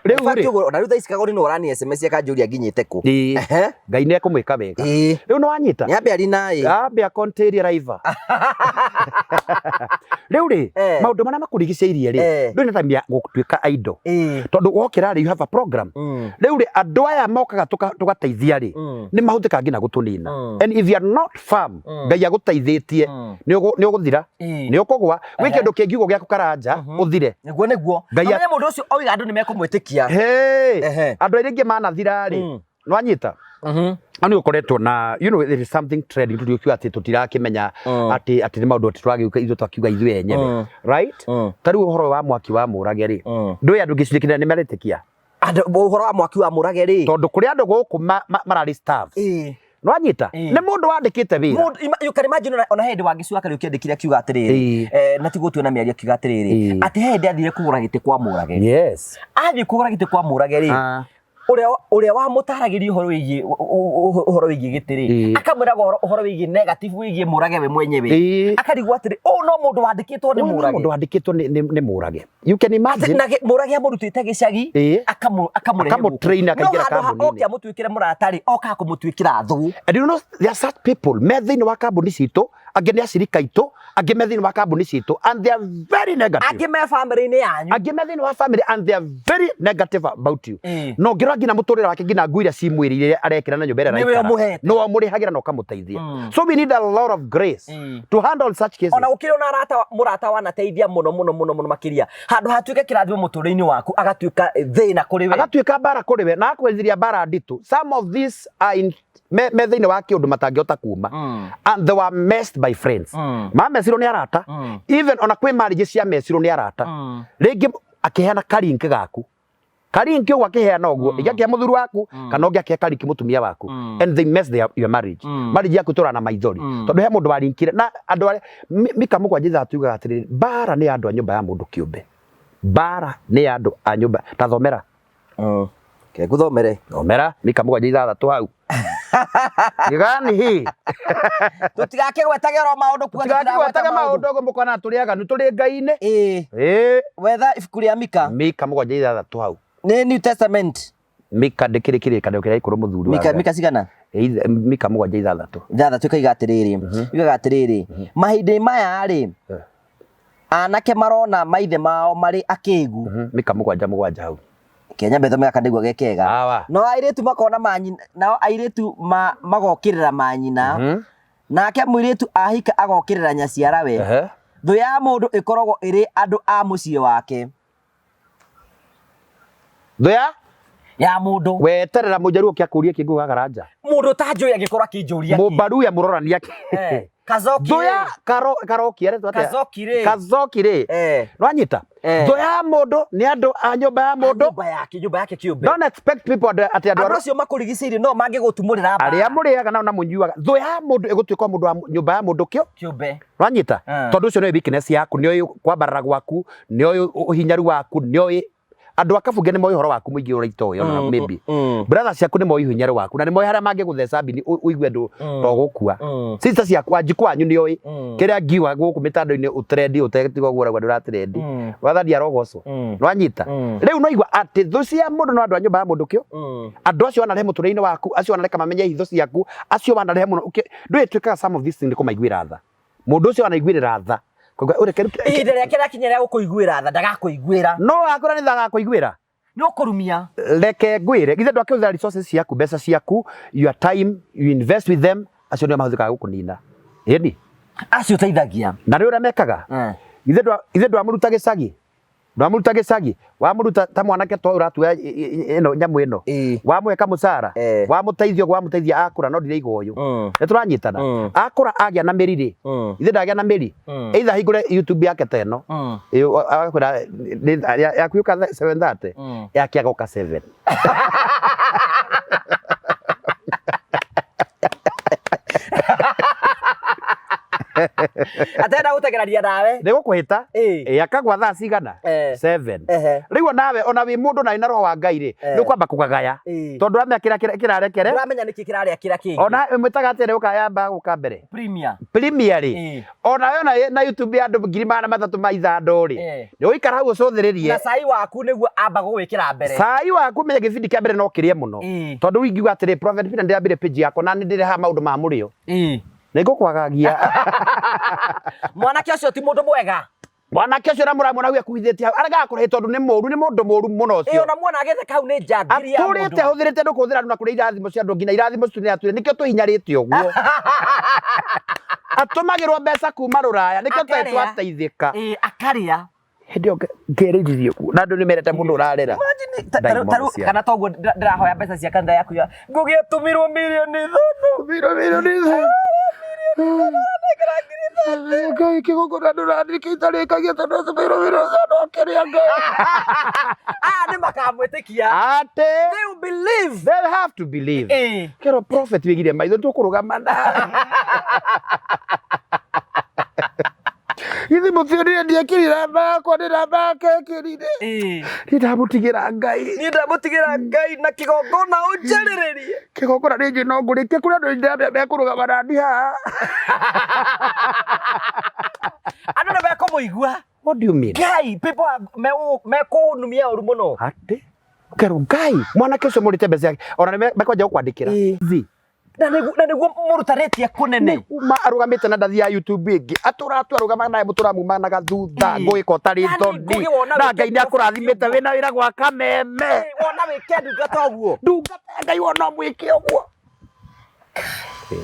rĩu rĩ ona rĩu thaa ici kagoni no ũrani SMS akanjũria nginyĩte kũ Ngai nĩ ekũmwĩka wega rĩu nĩ wanyita nĩ ambe ari naĩ ambe akonteria raiva rĩu rĩ maũndũ marĩa makũrigicĩirie rĩ ndũrĩ na time ya gũtuĩka idol tondũ wokĩra rĩ you have a program rĩu rĩ andũ aya mokaga tũgateithia rĩ nĩ mahũthĩka nginya gũtũnina and if you are not firm Ngai agũteithĩtie nĩ ũgũthira nĩ ũkũgwa gwĩ kĩndũ kĩngiugo gĩaku Karanja ũthire nĩguo Ngai mũndũ ũcio oiga andũ nĩ mekũmwĩtĩkia andũ aingĩ manathira rĩ nĩ wanyita ani ukoretwo na you know there is something trending tuliukiwa ati tutirakimenya ati nĩ maũndũ tũragĩuka ithuĩ twakiuga ithuĩ enyewe right tari ũhoro wa mwaki wa mũrage rĩ ndũĩ andũ gĩcunjĩ kĩnene nĩ marĩtĩkia ũhoro wa mwaki wa mũrage rĩ tondũ kũrĩ andũ gũkũ mararĩ staff no anyita nĩ mũndũ wandĩkĩte wĩra you can imagine ona hĩndĩ wangĩcua kare ũkĩandĩkĩre akiuga atĩrĩrĩ na ti gũtuona mĩario akiuga atĩrĩrĩ atĩ hĩndĩ athire kũgũra gĩtĩ kwa mũrage yes athiĩ kũgũra gĩtĩ kwa mũrage rĩ ũrĩa wamũtaragĩria ũhoro wĩgiĩ gĩtĩ rĩ akamwĩraga ũhoro wĩgiĩ negative wĩgiĩ mũrage we mwenyewe akarigwo atĩrĩ no mũndũ wandĩkĩtwo nĩ mũrage mũndũ wandĩkĩtwo nĩ mũrage you can imagine mũrage amũrutĩte gĩcagi akamũtrain akaingĩra kambuni-inĩ oke amũtuĩkĩre mũrata rĩ oka kũmũtuĩkĩra thũ and you know there are such people me thĩinĩ wa kambuni citũ angĩ nĩ acirika itũ, angĩ me thĩinĩ wa kambuni citũ, and they are very negative. Angĩ me family-inĩ yanyu. Angĩ me thĩinĩ wa family and they are very negative about you. No ngĩrora ngina mũtũrĩre wake ngina nguo iria cimwĩrĩ iria arekĩra na nyũmba ĩrĩa araikara. No amũrĩhagĩra na ũkamũteithia. So we need a lot of grace to handle such cases. Ona gũkĩrĩ ona mũrata wanateithia mũno makĩria. Handũ hatuĩke kĩrathimo mũtũrĩre-inĩ waku agatuĩka thĩna kũrĩ we. Agatuĩka mbara kũrĩ we na akwĩrĩria mbara nditũ. Some of these are in me thĩinĩ wa kĩũndũ matangĩhota kuma, and they were messed by friends. Mamecirwo nĩ arata, even ona kwĩ marriage cia mecirwo nĩ arata. Rĩngĩ akĩheana karinki gaku, karinki ũguo akĩheana ũguo, igakĩhe mũthuri waku kana ũngĩ akĩhe karinki mũtumia waku, and they messed your marriage. Marriage yaku tũra na maithori tondũ he mũndũ warinkire. Na andũ arĩa Mika mũgwanja ithatugaga atĩrĩrĩ, mbara nĩ andũ a nyũmba ya mũndũ kĩũmbe, mbara nĩ andũ a nyũmba. Ta thomera Ngũthomere. Thomera Mika mũgwanja ithathatũ hau. Gani hii? Tutigakĩgwetage ro maũndũ kuo. Tutigakĩgwetage maũndũ ũguo mũkona tũrĩ aganu tũrĩ Ngai-inĩ. Wetha ibuku rĩa Mika. Mika mũgwanja ithathatũ hau. Nĩ New Testament. Mika ndĩkĩrĩ kĩrĩkanĩro kĩrĩa gĩkũrũ mũthuri wa Ngai. Mika cigana? Mika mũgwanja ithathatũ. Ithathatũ ĩkoiga atĩrĩrĩ. Mahinda maya rĩ, anake marona maithe mao marĩ akĩĩgu. Mika mũgwanja hau. Kenya mbethome akandigwa gekega. No airĩtu makona manyina, nao airĩtu magokĩrĩra manyina. Nake mũirĩtu ahika agokĩrĩra nyaciara we. Thũ ya mũndũ ĩkoragwo ĩrĩ andũ a mũciĩ wake. Thũ ya mũndũ. Weterera mũjaruo kĩakũria kĩngũ gagaranja. Mũndũ ta njũĩ angĩkorwo akĩnjũria. Mũbaruya mũrorania. Kazoki. Thũ ya Karoki arĩ twatĩa? Kazoki rĩ. No anyita. Thũ ya mũndũ nĩ andũ a nyũmba ya mũndũ. Nyũmba yake kĩũmbe. Don't expect people atĩ andũ acio makũrigicĩirie no mangĩgũtumũrĩra mbara. Arĩa mũrĩaga nao na mũnyuaga. Thũ ya mũndũ ĩgũtuĩka mũndũ wa nyũmba ya mũndũ kĩũmbe. No anyita. Tondũ ũcio nĩ weakness yaku, nĩ ũĩ kwambarara gwaku, nĩ ũĩ ũhinyaru waku, nĩ ũĩ andũ akabunge nĩ moĩ ũhoro waku mũingĩ ũrĩa itoĩ ona maybe. Brothers ciaku nĩ moĩ hinyaro waku na nĩ moĩ harĩa mangĩgũtheca bini ũigue ndũ to gũkua. Sisters ciaku anjikũ anyu nĩ ũĩ kĩrĩa ngiuga gũkũ mĩtandao-inĩ ũtrendi ũtegetiga ũguo ũragwa ndũratrendi. Wathani arogocwo. No anyita. Rĩu no igua atĩ thũ cia mũndũ no andũ a nyũmba ya mũndũ kĩo. Andũ acio wanarehe mũtũrĩre-inĩ waku, acio wanareka mamenye hitho ciaku, acio wanarehe mũno. Ndũĩ twĩkaga some of these things nĩ kũmaiguĩra tha. Mũndũ ũcio wanaiguĩrĩra tha. Ihinda rĩake rĩakinya rĩa gũkũiguĩra tha, ndagakũiguĩra. No akora nĩ ndagakũiguĩra. No kurumia. Reke ngwĩre, githe ndwake ũthera resources ciaku, mbeca ciaku, your time, you invest with them, acio nĩo mahũthĩkaga gũkũnina. Ĩni. Acio teithagia. Na rĩu ũrĩa mekaga. Githe ndwamũruta gĩcagi. Ndwamũruta gĩcagi. Wamũruta ta mwanake to ũratua ĩno nyamũ ĩno. Wamũhe kamũcara. Wamũteithia wamũteithia akũra no ndire igoyo. Nĩ tũranyitana. Akũra agĩa na mĩri rĩ. Githe ndagĩa na mĩri. Either hingũre YouTube yake ta ĩno. Akwĩra yakuĩka 7:30. Yake agoka 7. Atenda gutegereria nawe ni gukuhita akagwa thaa cigana 7. Riu nawe ona wi mundu na ina roho wa Ngai ri ni kwamba kugagaya tondu ramya kirarekere uramenya niki kiraria kira kingi ona mwitaga atire ukayamba guka mbere premier ri ona we na YouTube ya andu 300 maithandå ri ni uikara hau ucuthiririe na cai waku niguo amba gugwikira mbere cai waku menye gibindi kia mbere no kirie muno tondu wingiuga atire Prophet Peter ndambire page yako na ni ndire ha maundu ma murio Nego kwagagia. Mwanake acio ti mundu mwega. Mwanake acio ramũramũra huya kuithĩtie araga kũrehe tondu nĩ mũndũ mũru mũno ũcio. Ona mwana agethe kau nĩ njangiri ya mũndũ. Atũrĩte hũthĩrĩte ndũ kũhũthĩra andũ na kũrĩa irathimo cia andũ ngina irathimo citu nĩ atũre nĩkĩo tũhinyarĩte ũguo. Atũmagĩrwo mbeca kuma Rũraya nĩkĩo twateithĩka. Akarĩa. Hĩndĩ ĩyo ngĩrĩririe na andũ nĩ merete mũndũ ũrarera. Kana toguo ndĩrahoya mbeca cia kanitha yaku ngũgĩtũmirwo milioni 5. Milioni 5. Ngai kigogora ndurandikita rikagia tondu tũmĩrũmĩrĩro no kĩrĩa Ngai. Nĩ makamwĩtĩkia. Ate. They will believe. They have to believe. Kero prophet wĩgire maitho tũkũrũgama na. Ithi mũthĩũrire ndiekĩrire mbakwa ndĩrambake kĩrire. Ndĩramũtigĩra Ngai na kĩgongona ũnjarĩrĩrie. Kĩgongona rĩngĩ no ngũrĩkie kũrĩa andũ mekũrũgama na niĩ haha. Andũ nĩ mekũmũigua. What do you mean? Ngai, people mekũnumia ũru mũno. Ati? Kero Ngai, mwanake ũcio mũrĩte mbeca yake. Ona nĩ mekwanja gũkwandĩkĩra. na niguo murutarĩtie kunene uma arugamite na ndathi ya YouTube ingi aturatu arugama naye muturamuma na gathutha ngwiko tari thoni na Ngai ni akurathimite wina wira gwa kameme wona weekend ngatoguo ndungata Ngai wona mwike uguo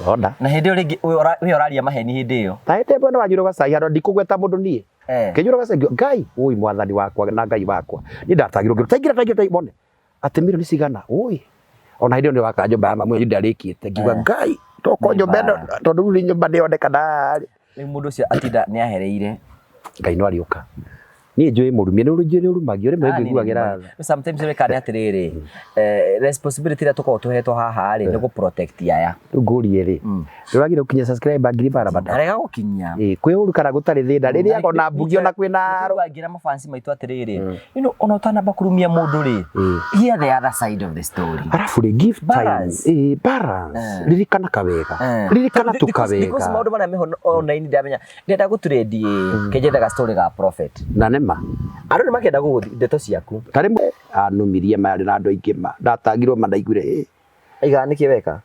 onda na hindi uri we oraria maheni hindi iyo taite bwana wanyiro gacai haro ndikugweta mundu nie kenyuro gacai Ngai ui mwathani wakwa na Ngai wakwa ni ndatagirwo ngiruta bone ati mirioni cigana ui ona hindi ni wakanjo bama mwe ndarikite ngiuga Ngai toko nyumba tondu ri nyumba ndionekana ni mundu ucio atinda ni ahereire Ngai no ariuka ni njui murumie ni urumagio ri mwe ngiguagira sometimes we kane atiriri responsibility ria tuko tuhetwo haha ri ni gu protect aya ngurie ri nduragire ukinya subscribe ngiri barabara arega gukinya kwi uru kana gutari thinda riri ako na mbugio na kwina ngira mafansi maitu atiriri you know ona utana bakurumia mundu ri here the other side of the story arafu ri gift time balance ririkana kawega ririkana tukawega because maundu mana meho online ndamenya ndenda guturedi kejethaga story ga prophet na nema andu ni makenda guguthi ndeto ciaku tari anumirie mari na andu aingi ndatagirwo mandaigure aiga niki weka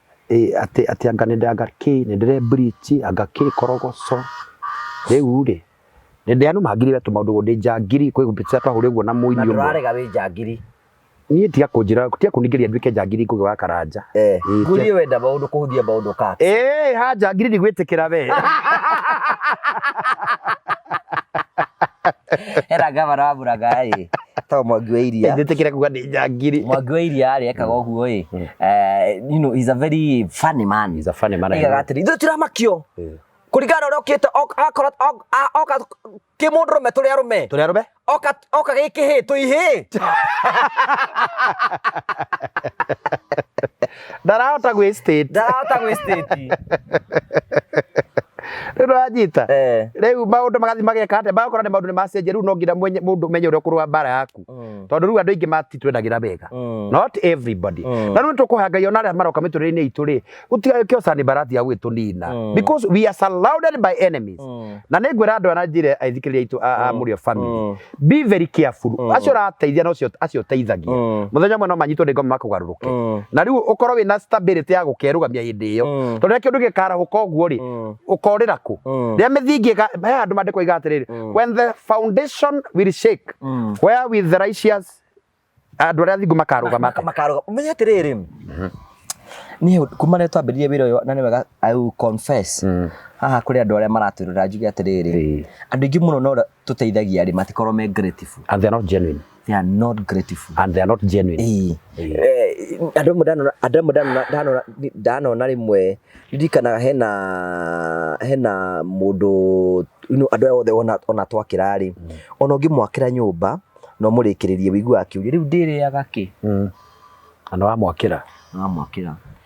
ati anga ndagaki ndire bleach anga ki korogoco riu ri ndende anu magiri wetu maundu gundi njangiri kwi gupitsa twahuri guo na muini umwe ndurarega wi njangiri nie tia kunjira tia kuningiria nduike njangiri kuge wa karanja ngurie wenda maundu kuhuthia maundu ka ha njangiri ni gwitikira we era gavana wa Buragai to Mwangi wa Iria nditikira kuga ni njangiri Mwangi wa Iria ari ekaga uguo you know he's a very funny man igatiri ithu tiramakio kurigana uri ukite oka kimundrume turi arume oka giki hi tuihi ndarahota gwi state Rajita riu maundu magathi mageka ate bakora ni maundu ni macenje riu no ngira mundu menye uri kurwa bara yaku tondu riu andu ingi matitwendagira bega not everybody na riu tukuhangaio na aria maroka miturire-ini itu ri gutiga kiosani barati ya gwitunina because we are surrounded by enemies na ni ngwira andu anajire aithikiriria itu a Murio family be very careful acio rateithia no acio teithagia muthenya mwe no manyitwo ni ngoma makugaruruke na riu ukorwo wina stability ya gukerugamia hindi iyo tondu ria kindu gikarahuka uguo ri ukorira ku ria mithingi baya andu mandikwa igatiriri when the foundation will shake where with the righteous andu aria thingu makaruga umenye atiriri ni kumane twambirie wira uyu na ni wega I will confess haha kuri andu aria maraturira njuge atiriri andu ingi muno no tuteithagia ri matikorwo me grateful and they are not genuine and they are not genuine andu ndanona rimwe ririkana hena mundu andu othe ona twakirari ona ungi mwakira nyumba no murikiririe wigua akiuria riu ndiriaga ki andu amwakira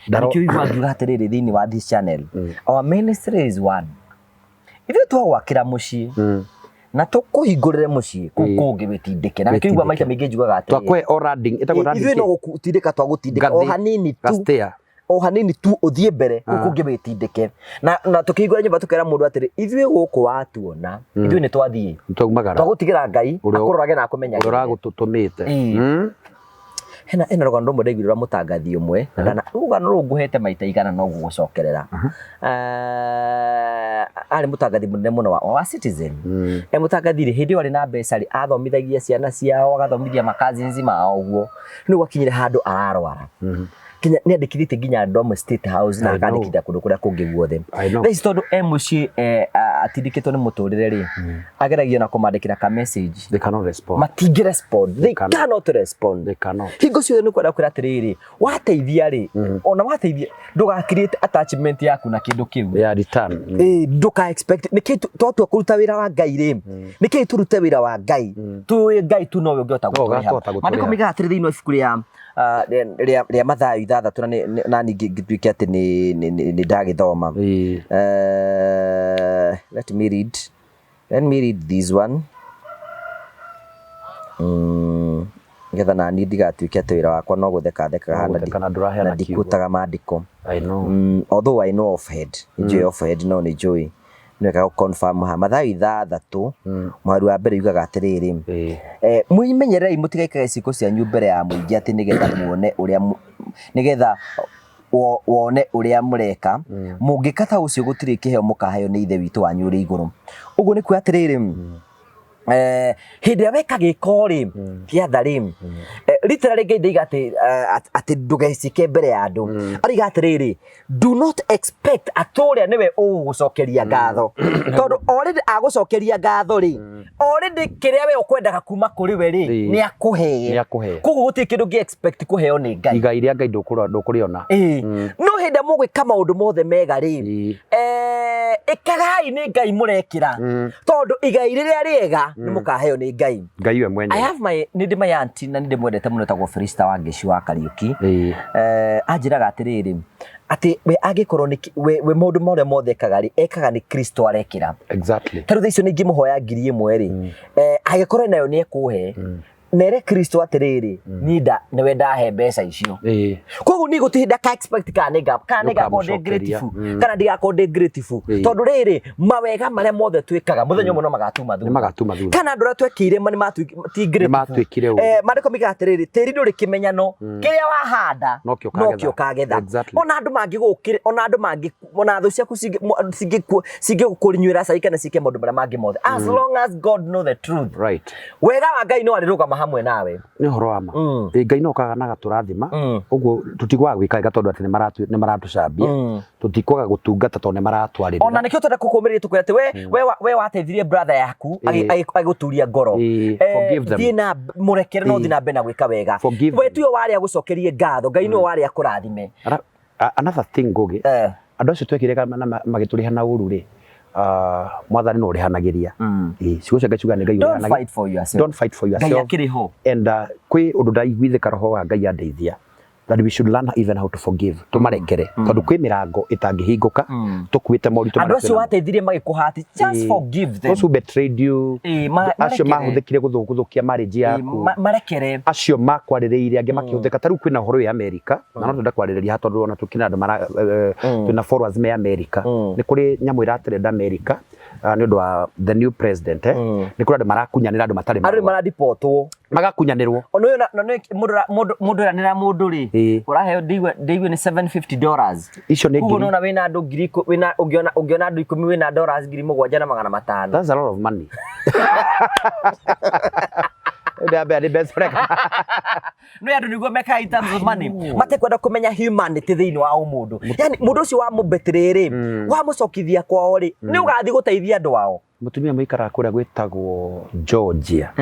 Nikio igwa ngiuga atiriri thiini wa this channel our ministry is one ithu twagwakira mucii na tukuhingurire mucii kungi witindike na nikio igwa maita mingi njugaga atiriri twakwe orading itagwo rading ithu no gutindika twagutindika o hanini tu uthie mbere kungi witindike na tukihingura nyumba tukera mundu atiri ithu guku watuona ithu ni twathie twagutigira Ngai akurorage na akumenya uragututumite hena rugano rumwe ndaigwirira mutangathi umwe na rugano runguhete maita igana no gugucokerera ari mutangathi munene muno wa Citizen mutangathi ri hindi wari na mbeca ri athomithagia ciana ciao agathomithia makazi nzima ao guo ni gwakinyire handu ararwara kinya ni andikithite ginya Dome State House na akandikithia kundu kuria kungi guothe thaici tondu muci atindikitwo ni muturire ri ageragio na kumandikira ka message they cannot respond they cannot respond hingo ciothe ni kwenda kwira atiriri wateithia ri ona wateithia nduga create attachment yaku na kindu kiu return nduka expect niki twatua kuruta wira wa Ngai ri niki turute wira wa Ngai tu Ngai tu no we ngota guturiha mandiko miga atiri thiini wa ibuku ria Mathayo 6 na ningi ngituike ati ni ndagithoma let me read this one ngetha na ni ndigatuike ati wira wakwa no gutheka hana na ndikutaga mandiko although I know of head no ni joy nweka confirm ha Mathayo 6 mwari wa mbere yugaga atiriri mwimenyerei mutigaikage ciko cia nyumbere ya muingi ati nigetha muone uria nigetha wone uria mureka mungikata ucio gutiri kiheo mukahayo ni ithe witu wanyu uri iguru uguo ni kuatiriri hindi ya weka gikori kiathari literally ngeiga ati ndugecike mbere ya andu ariga atiriri do not expect aturia niwe ugucokeria ngatho tondu already agucokeria ngatho ri already kiria we ukwendaga kuma kuri we ri ni akuhe koguo guti kindu ngi expect kuheo ni ngai igai iria ngai ndukuriona no hindi mugwika maundu mothe mega ri ikagai ni ngai murekira tondu igai riria riega ni mukaheo ni ngai we mwenye I have my nindi my auntie na nindi mwendete muno tagwo Felista wa Ngici wa Kariuki anjiraga atiriri ati we agikorwo ni we maundu mothe mothe kagari ekaga ni Kristo arekira exactly taru thicio ningi muhoya 1000 ri agikorwo nayo ni ekuhe nere Kristo atiriri nida ni wenda he mbeca icio koguo ni gutihinda ka expect kanega konde grateful kana ndiga konde grateful tondu riri mawega maria mothe twikaga muthenyo muno magatuma thutha kana ndura twekire mani ti grateful mariko miga atiriri tiri nduri kimenyano kiria wahanda nokyo kagetha ona andu mangi gukire ona andu mangi ona thu ciaku singi gukurinywira cai kana cike maundu maria mangi mothe as long as God know the truth right wega wa ngai no ariruga hamwe nawe ni horo wa ma ngai no kaga na gaturathima uguo tutigwa gwika tondu ati ni maratucambia tutikwaga gutungata tondu ni maratwarira ona nikio twenda kukumiria tukwira ati we wateithirie brother yaku agiguturia ngoro thina murekere no thina bena gwika wega we tuyo wari agucokerie ngatho ngai no wari akurathime another thing ngugi andu acio twekire magituriha na uru ri mwathani no rihanagiria cigo ciake ciuga ni ngai don't fight for yourself ngai akiriho and kwi undu ndaiguithika roho wa ngai andeithia that we should learn even how to forgive tumarekere tondu kwi mirango itangihinguka tukwite moritu andu acio wateithirie magikuhati just forgive them those who betrayed you acio mahuthikire guthukia marriage yaku marekere acio makwaririire ange makihuthika taru kwina horo ya America na no twenda kwaririria hatondu ona tukina andu twina followers me America ni kuri nyamu iratrenda America ni undu wa the new president ni kuri andu marakunyanira andu matari andu maradipotwo magakunyanirwo ono yo mundu ranira mundu ri uraheo ndigwe ni $750 icio ni ngiri uno na wina andu ngiri wina ungiona andu 10 wina $7,500 that's a lot of money the best friend no andu niguo meka in terms of money mate kwenda kumenya humanity thiini wa umundu yani mundu ucio wa mubetrere wa mucokithia kwao ri ni ugathi guteithia andu wao mutumia muikara kuria gwitagwo Georgia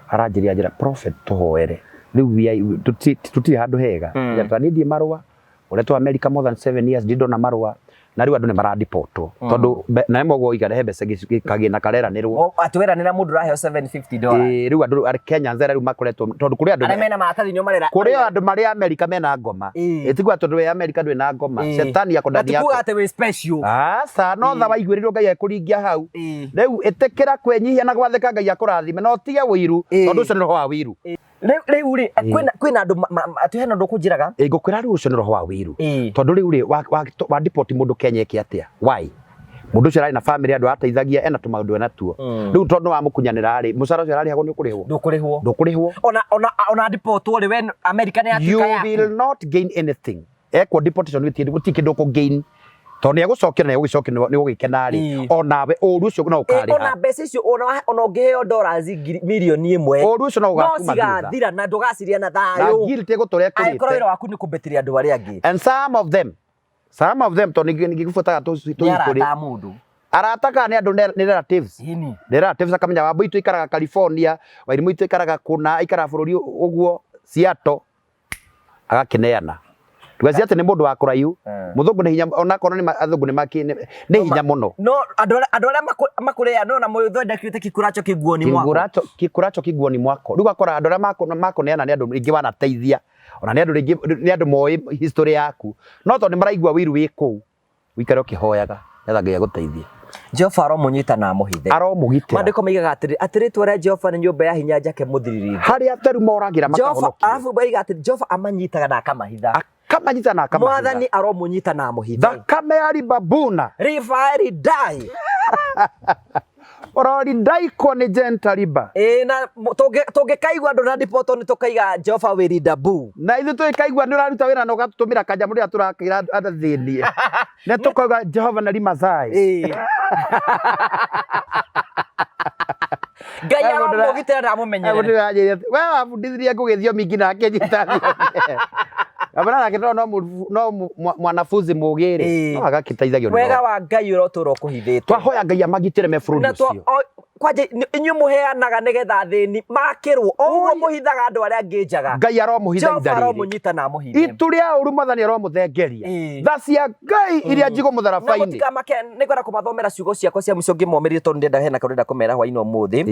aranjiria njira prophet tuhoere riu tuti handu hega yatanidie marua uretwa America more than 7 years ndona marua na riu andu ni maradipotwo tondu na mogo igare mbeca kagina kareranirwo atweranira mundu raheo $750 riu andu ari Kenya nzera riu makoretwo tondu kuri andu mena maratathi nyo marera kuri andu mari America mena ngoma itigwa tondu we America ndwe na ngoma shetani yako ndani yako tukuga ate we special sa no tha waiguirirwo ngai akuringia hau riu itekera kwenyihia na gwatheka ngai akurathime no tige wiru tondu ucio ni roho wa wiru riu ri kwina andu atuhena ndu kunjiraga ngukwira riu ucio ni roho wa wiru tondu riu ri wa deport mundu Kenya eki atia why mundu ucio ari na family andu ateithagia ena tumaundu ena tuo riu tondu wa mukunyanira ri mucara ucio ari hago ni ukurihwo ona deport ri when America ni atuka you will not gain anything ekwo deportation with gutindu ku gain tondu egucokera na egucokera ni ugikena ri onawe uru ucio no ukari ona mbeca icio ona ungiheo dollars milioni 1 uru ucio no ugakuma thira na ndugaciria na thayo guilt eguturia kurite aikoro wira waku ni kubetiria andu aria angi and some of them tondu ngigufutaga kuri arataka ni andu ni relatives akamenya wambu itu ikaraga California wairimu itu ikaraga kuna ikara bururi uguo Seattle agakineana tugaci ati ni mundu wa kuraihu muthungu ni hinya ona kono ni athungu ni hinya muno no andu aria makurea no na muthonda kiute kikuracho kiguoni mwako riu akora andu aria makoneana ni andu ingi wanateithia ona ni andu moi history yaku no tondu maraigua wiru wi kuu wikare ukihoyaga etha ngai aguteithie Jehova aromunyita na muhithe mandiko maigaga atiri twara Jehova ni nyumba ya hinya njake muthiriri hari ateru moragira makahonokia alafu baiga atiri Jehova amanyitaga na akamahitha mwathani aromunyita na muhithe thakame ari babuna rifairi dai orori ndaiko ni gentaliba na tungikaigua andu na ndipoto ni tukaiga Jehova wiri dabu na ithu tuikaigua ni uraruta wira na ugatutumira kanjamu ria turakira athinie ne tukauga Jehova na rimazai Ngai aramugitira na mumenyerera we wabundithirie ngugithio mingi nake nyita abana nake no mwanafunzi mugire no agakiteithagio wega wa Ngai urotura kuhithite twahoya Ngai amagitire me bururi ucio kwaje inyu muheanaga nigetha thini makirwo oguo muhithaga andu aria nginjaga Ngai aromuhitha ithari aromunyita na muhithe itu ria uru mathani aromuthengeria thacia Ngai iria njigo mutharabaini mutika make nikwenda kumathomera ciugo ciakwa cia mucio ngimomerie tondu ndenda hena kurenda kumera hwaini umuthi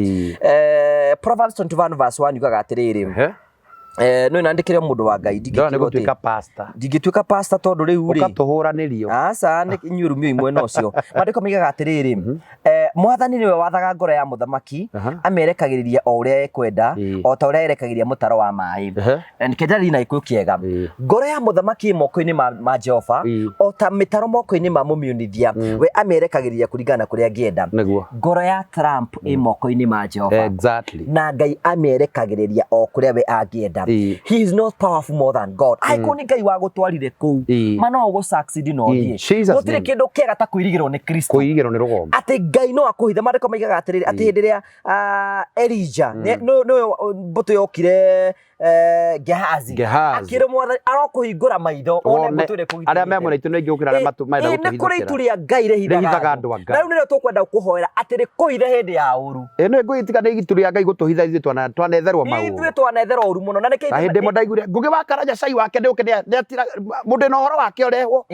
Proverbs 21:1 yugaga atiriri no nandikire mundu wa Ngai ndingituika pastor tondu riu ri ukatuhuranirio aca ni nyurumio imwe nocio mandiko migaga atiriri mwathani niwe wathaga ngoro ya muthamaki amerekagiriria o uria ekwenda o ta uria erekagiriria mutaro wa mai nikendari na ikuo kiega ngoro ya muthamaki moko-ini ma Jehova o ta mitaro moko-ini ma mumiunithia we amerekagiriria kuringana kuria ngienda ngoro ya Trump moko-ini ma Jehova na Ngai amerekagiriria o kuria we angienda he is not powerful more than God aikoni Ngai wa gutwarire ku mano go succeed no thie gutire kindu kiega ta kuirigirwo ni Kristo kuirigirwo ni rugongo ati Ngai no akuhitha mandiko maigaga atiriri ati hindiria Elijah no mbuto yokire Gehazi akire mwathani arokuhingura maitho one mbuto ire kugitira aria memwe itu ni ngukira aria maenda gutuhithira ni kuri ituria Ngai rehithaga andu na riu nire tukwenda kuhoera atiri kuhitha hindi ya uru no ngwitika ni ituria Ngai gutuhitha ithu twanetherwo mauru ithu twanetherwo uru muno na niki hindi mo ndaigure ngugi wa Karanja cai wake ndi ukene ndetira mundu no horo wake orehwo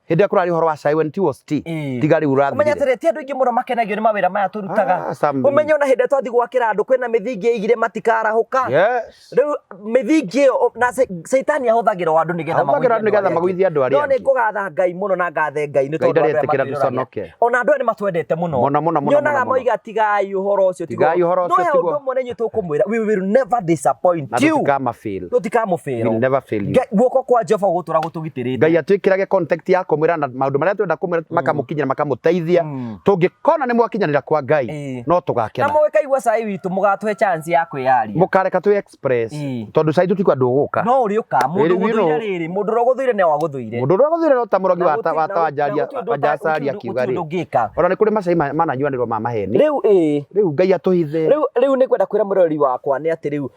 hindi akurari horo wa cai when it was tea tigari urathi umenya tere ti andu ingi muno makenagio ni mawira maya turutaga umenya ona hindi twathi gwakira andu kwina mithingi igire matikarahuka riu mithingi na Saitani ahuthagira andu nigetha magwithia andu aria no ni kugatha Ngai muno na ngathe Ngai ni tondu ona andu ni matwendete muno nyonaga moiga tigai uhoro ucio tigai no he undu mone nyi tukumwira we will never disappoint you tutikamafail will never fail you guoko kwa Jehova gutura gutugitirite Ngai atwikirage contact ya kumwira na maundu maria twenda kumwira makamukinyira makamuteithia tungikona ni mwakinyanira kwa Ngai no tugakena na mweka igwa sai witu mugatwe chance ya kwiyaria mukareka tu express tondu sai tutikwa nduguka no uriuka mundu guthuire riri mundu roguthuire ne waguthuire mundu roguthuire no ta murogi wa tawajaria wajasari akiugari ona ni kuri macai mananyuanirwo ma maheni riu Ngai atuhithe riu ni kwenda kwira murori wakwa ni ati riu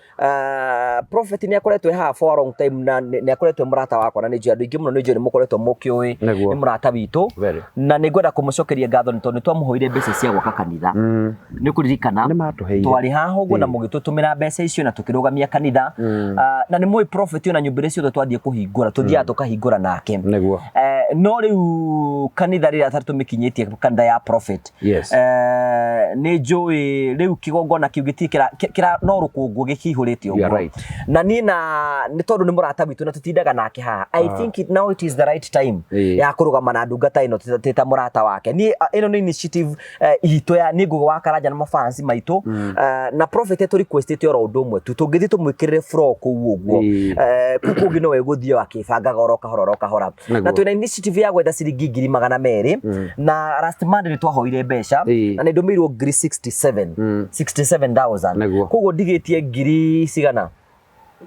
prophet ni akoretwe ha for a long time na ni akoretwe murata wakwa na ni andu ingi muno ni njuri mukoretwe mukiui ni murata witu na ni ngwenda kumucokeria ngatho ni tondu twamuhoire mbeca cia gwaka kanitha ni kuririkana twari haha uguo na mugitutumira mbeca icio na tukirugamia kanitha na ni mui prophet na nyumbire ciothe twathie kuhingura tuthiaga tukahingura nake no riu kanitha rira tatumikinyitie kanitha ya prophet ni njui riu kigongona kiu gitikira kira no rukungu gikihurite uguo na ni tondu ni murata witu na tutindaga nake haha I think now it is the right time ya kurugama na ndungata ino tita murata wake ni ino ni initiative hito ya ni ngugo wa Karanja na mafans maitu na prophet tu requestete oro undu umwe tungithi tumwikirire fro ku uguo kukungi no weguthio akibanga goroka hora na twina initiative ya gwetha ciringi 200 na last month ni twahoire mbeca na ni ndumirwo 67000 koguo ndigitie ngiri cigana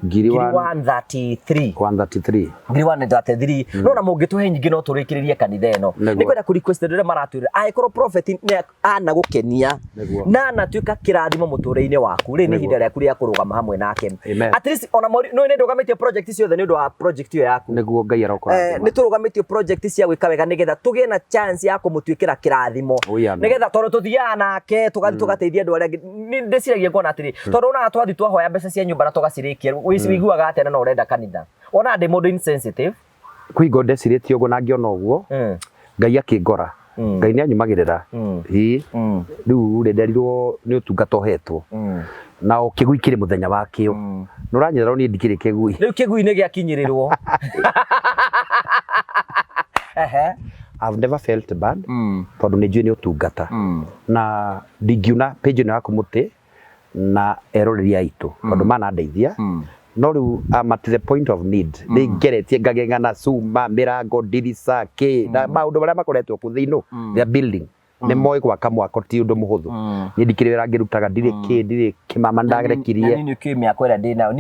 133 no na mungituhe nyingi no turikiririe kanitha eno ni kwenda ku request ndire maratwira aikorwo prophet ni ana gukenia na anatuika kirathimo muture-ini waku ri ni hinda riaku ria kurugama hamwe nake at least ona no ni ndugamitie project ciothe ni ndu wa project iyo yaku niguo Ngai arokora ni turugamitie project cia gwika wega nigetha tugie na chance ya kumutwikira kirathimo nigetha tondu tuthiaga nake tugathi tugateithia andu aria ni ndiciragia ngona atiri tondu ona twathi twahoya mbeca cia nyumba na tugacirikia wiguaga atena no urenda kanitha ona ndi mundu insensitive kuingo ndecirĩtie ũguo na ngĩona ũguo Ngai akĩngora Ngai nĩ anyumagĩrĩra rĩu nderirwo nĩ ũtungata ũhetwo na kĩgui kĩrĩ mũthenya wakĩo nĩ ũranyererwo niĩ ndikĩrĩ kĩgui rĩu kĩgui nĩ gĩakinyĩrĩrwo I've never felt bad tondũ nĩ njũĩ nĩ ũtungata na ndingiuna page ĩno yaku mũtĩ na eroreri aitũ tondũ manandeithia no riu I'm at the point of need they ngeretie ngagengana cuma mirango ndirica na maundu maria makoretwo ku thiino they are building nä moä gwaka mwako ti å ndå må hå thå nä ndikirä wä ra ngä rutaga ndirä kä mama ndagerekirie nä kä mä kwä ra ndä nao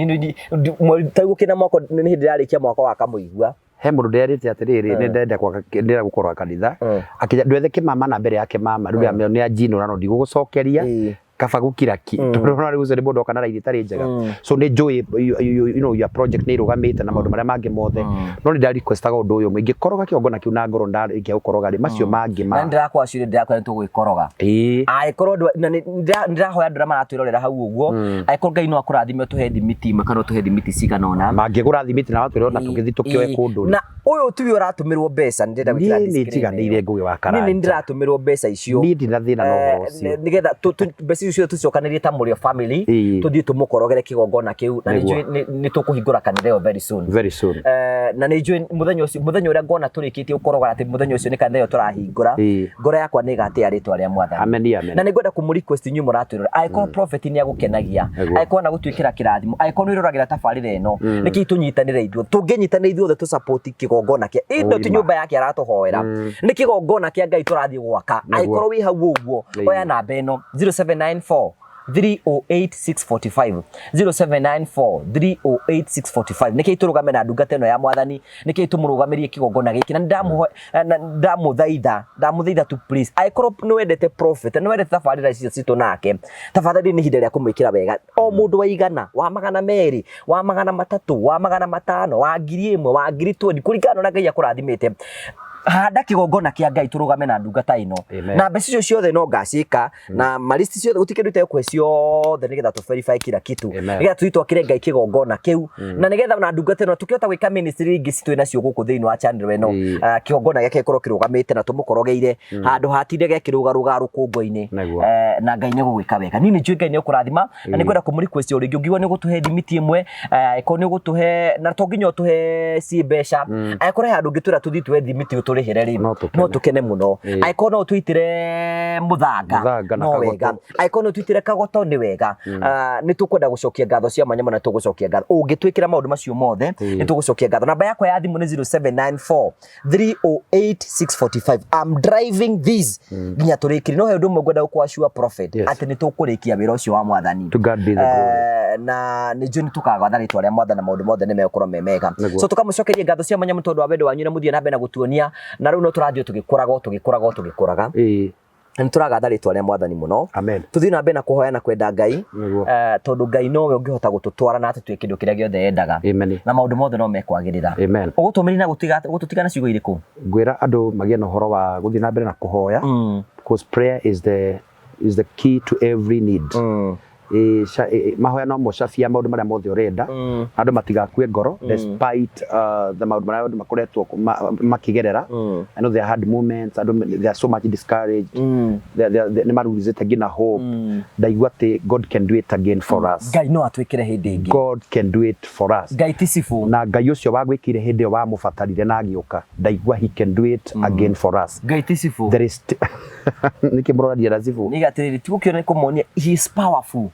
taiguo kä na mwako nä hä ndä rarä kia mwako wa kamå igua he må ndå nderä te atä rä rä nä ndenda ndä gå korwo kanitha akä ndwethe kä mama na mbere yake mama rä u nä anjinå rano ndigå gå cokeria kaba gukiraki tondå rä u nä må ndå okana raithi tarä njega so nä njå your project nä irugamä te na maå ndå marä a mangä mothe no nä ndarequestaga å ndå å yå må ingä koroga kä ongona kä u na ngoro ndarä gå koroga rä macio mangä na ndä rakwa ciå ndä rakwa nä tå gwä koroga agä korwo ndä rahoya andå arä a maratwä rorera hau å guo agä korwo Ngai no akå rathime tå he thimiti imwe kana tå he thimiti cigana ona mangä gå ra thimiti na watwä rona tå gä thiä tå kä oe kå ndå na å yå tiwe å ratå mä rwo mbeca nä njiganä ire ngå gä wa karanja nä ndä ratå mä rwo mbeca icio niä ndina thä na no horo cio nä getha mbeca icio tå cokanä rie ta må rä o family tå thiä tå må korogere kä gongona kä u na nä tå kå hingå ra kanitha ä yo very soon na nä njå må thenya å rä a ngona tå rä kä tie gå korogara atä må thenya å cio nä kanitha ä yo tå rahingå ra ngoro yakwa nä gatä a rä twa rä a mwathani na nä ngwenda kå må request inyuä må ratwä rora agä korwo prophet nä agå kenagia agä korwo na gå tuä kä ra kä rathimo agä korwo nä roragä ra tabarä ra ä no nä kä tå nyitanä ra ithuä tå ngä nyitanä ithuothe tå support kä gongona kä indo ti nyå mba yake aratå hoera nä kä gongona kä a Ngai tå rathiä gwaka agä korwo wä hau å guo oya namba ä no 0794 308 645 0794 nä kä tå rå game na ndungata ä no ya mwathani nä kä tå må rå gamä rie kä gongona gä kä na ndamå thaitha tu please agä korwo nä wendete prophet nä wendete tabarä ra icio citå nake tafadhali nä ihinda rä a kå mwä kä ra wega o må ndå wa igana wa magana merä wa magana matatå wa magana matano wa ngiri ä mwe wa ngiri 20 kå ringana na Ngai akå rathimä te handa kä gongona kä a Ngai tå rå game na ndungata ä no na mbeca icio ciothe no ngacika na malisti ciothe gå tikä ndå itekwe ciothe nä getha tå verify kila kitu nä getha tå twakä re Ngai kä gongona kä u na nä getha na ndungata ä no tå kä hota gwä ka ministry ingä citwä nacio gå kå thä inä wa channel ä no kä gongona gä ake gä korwo kä rå gamä te na tå må korogeire handå hatinde gekä rå garå garå kå ngå-inä na Ngai nä gå gwä ka wega nini njå Ngai nä å kå rathima na nä kwenda kå må request å rä ngä å ngä å gå tå he thimiti ä mwe korwo nä å gå tå he na to nginya å tå he ci mbeca agä korwo handå ngä twä ra tå thiä tå he thimiti å tå rä hä re rä no tå kene må no agä korwo no tå itä re må thanga no wega agä korwo no tå itä re kagoto nä wega nä tå kwenda gå cokia ngatho cia mwanya na tå gå cokia ngatho å ngä twä kä ra maå ndå macio mothe nä tå gå cokia ngatho namba yakwa ya thimå nä 0794 308 645 I'm driving this nginya tå rä kä no he å ndå mwe ngwenda gå kwacua prophet atä nä tå kå rä kia wä ra å cio wa mwathani na nä njå nä tå kagatha rä twa rä a mwathana maå ndå mothe nä megåkorwo me mega so tå kamå cokeria ngatho cia mwanya tondå wa wendo wanyu na må thiä na mbere na gå tuonia na rä u no tå rathiä tå gä kåraga nä tå ragatha rä twa rä a mwathani må no tå thiä na mbere na kå hoya na kwenda Ngai tondå Ngai nowe å ngä hota gå tå twara na atä twä kä ndå kä rä a gä othe endaga na maå ndå mothe no mekwagä rä ra å gå tå mä ri na gå tå tigana ciugo irä kå ngwä ra andå magä na å horo wa gå thiä na mbere na kå hoya because prayer is the key to every need mahoya no mo cabia maå ndå marä a mothe å renda andå matigakue ngoro despite the maå ndå marä a andå makoretwo makä gerera I know there are hard moments they are so much discouraged nä maruricä te nginya hope ndaigua atä God can do it again for us Ngai no atwä kä re hä ndä ĩngĩ God can do it for us Ngai ticibu na Ngai å cio wagwä kä re hä ndä ä yo wamå batarire na agä å ka ndaigua he can do it again for us Ngai ticibu nä kä må roraria na cibu nä gatä rä tä gå kä ona nä kå monia he is powerful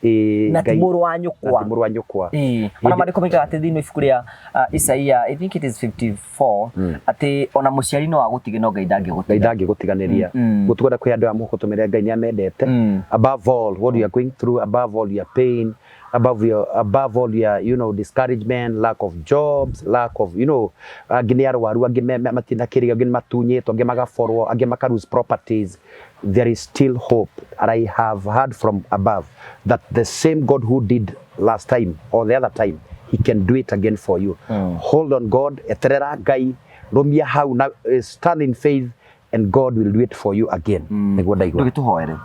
na ti må rå wa nyå kwa ona marä komä gatä thä inä ibuku rä a Isaia I think it is 54 atä ona må ciari no agå tigä no Ngai ndangä gå tiganä ria gå tugenda kwä andå a må gå tå mä re Ngai nä amendete above all what you are going through above all your pain above all your discouragement lack of jobs lack of angä nä arwaru angä matina kä rä angä nä matunyätwo angä magaborwo angä maka lose properties there is still hope and I have heard from above that the same God who did last time or the other time he can do it again for you hold on God eterera Ngai rumia hau na stand in faith and God will do it for you again niguo ndaigua ndå gä tå hoere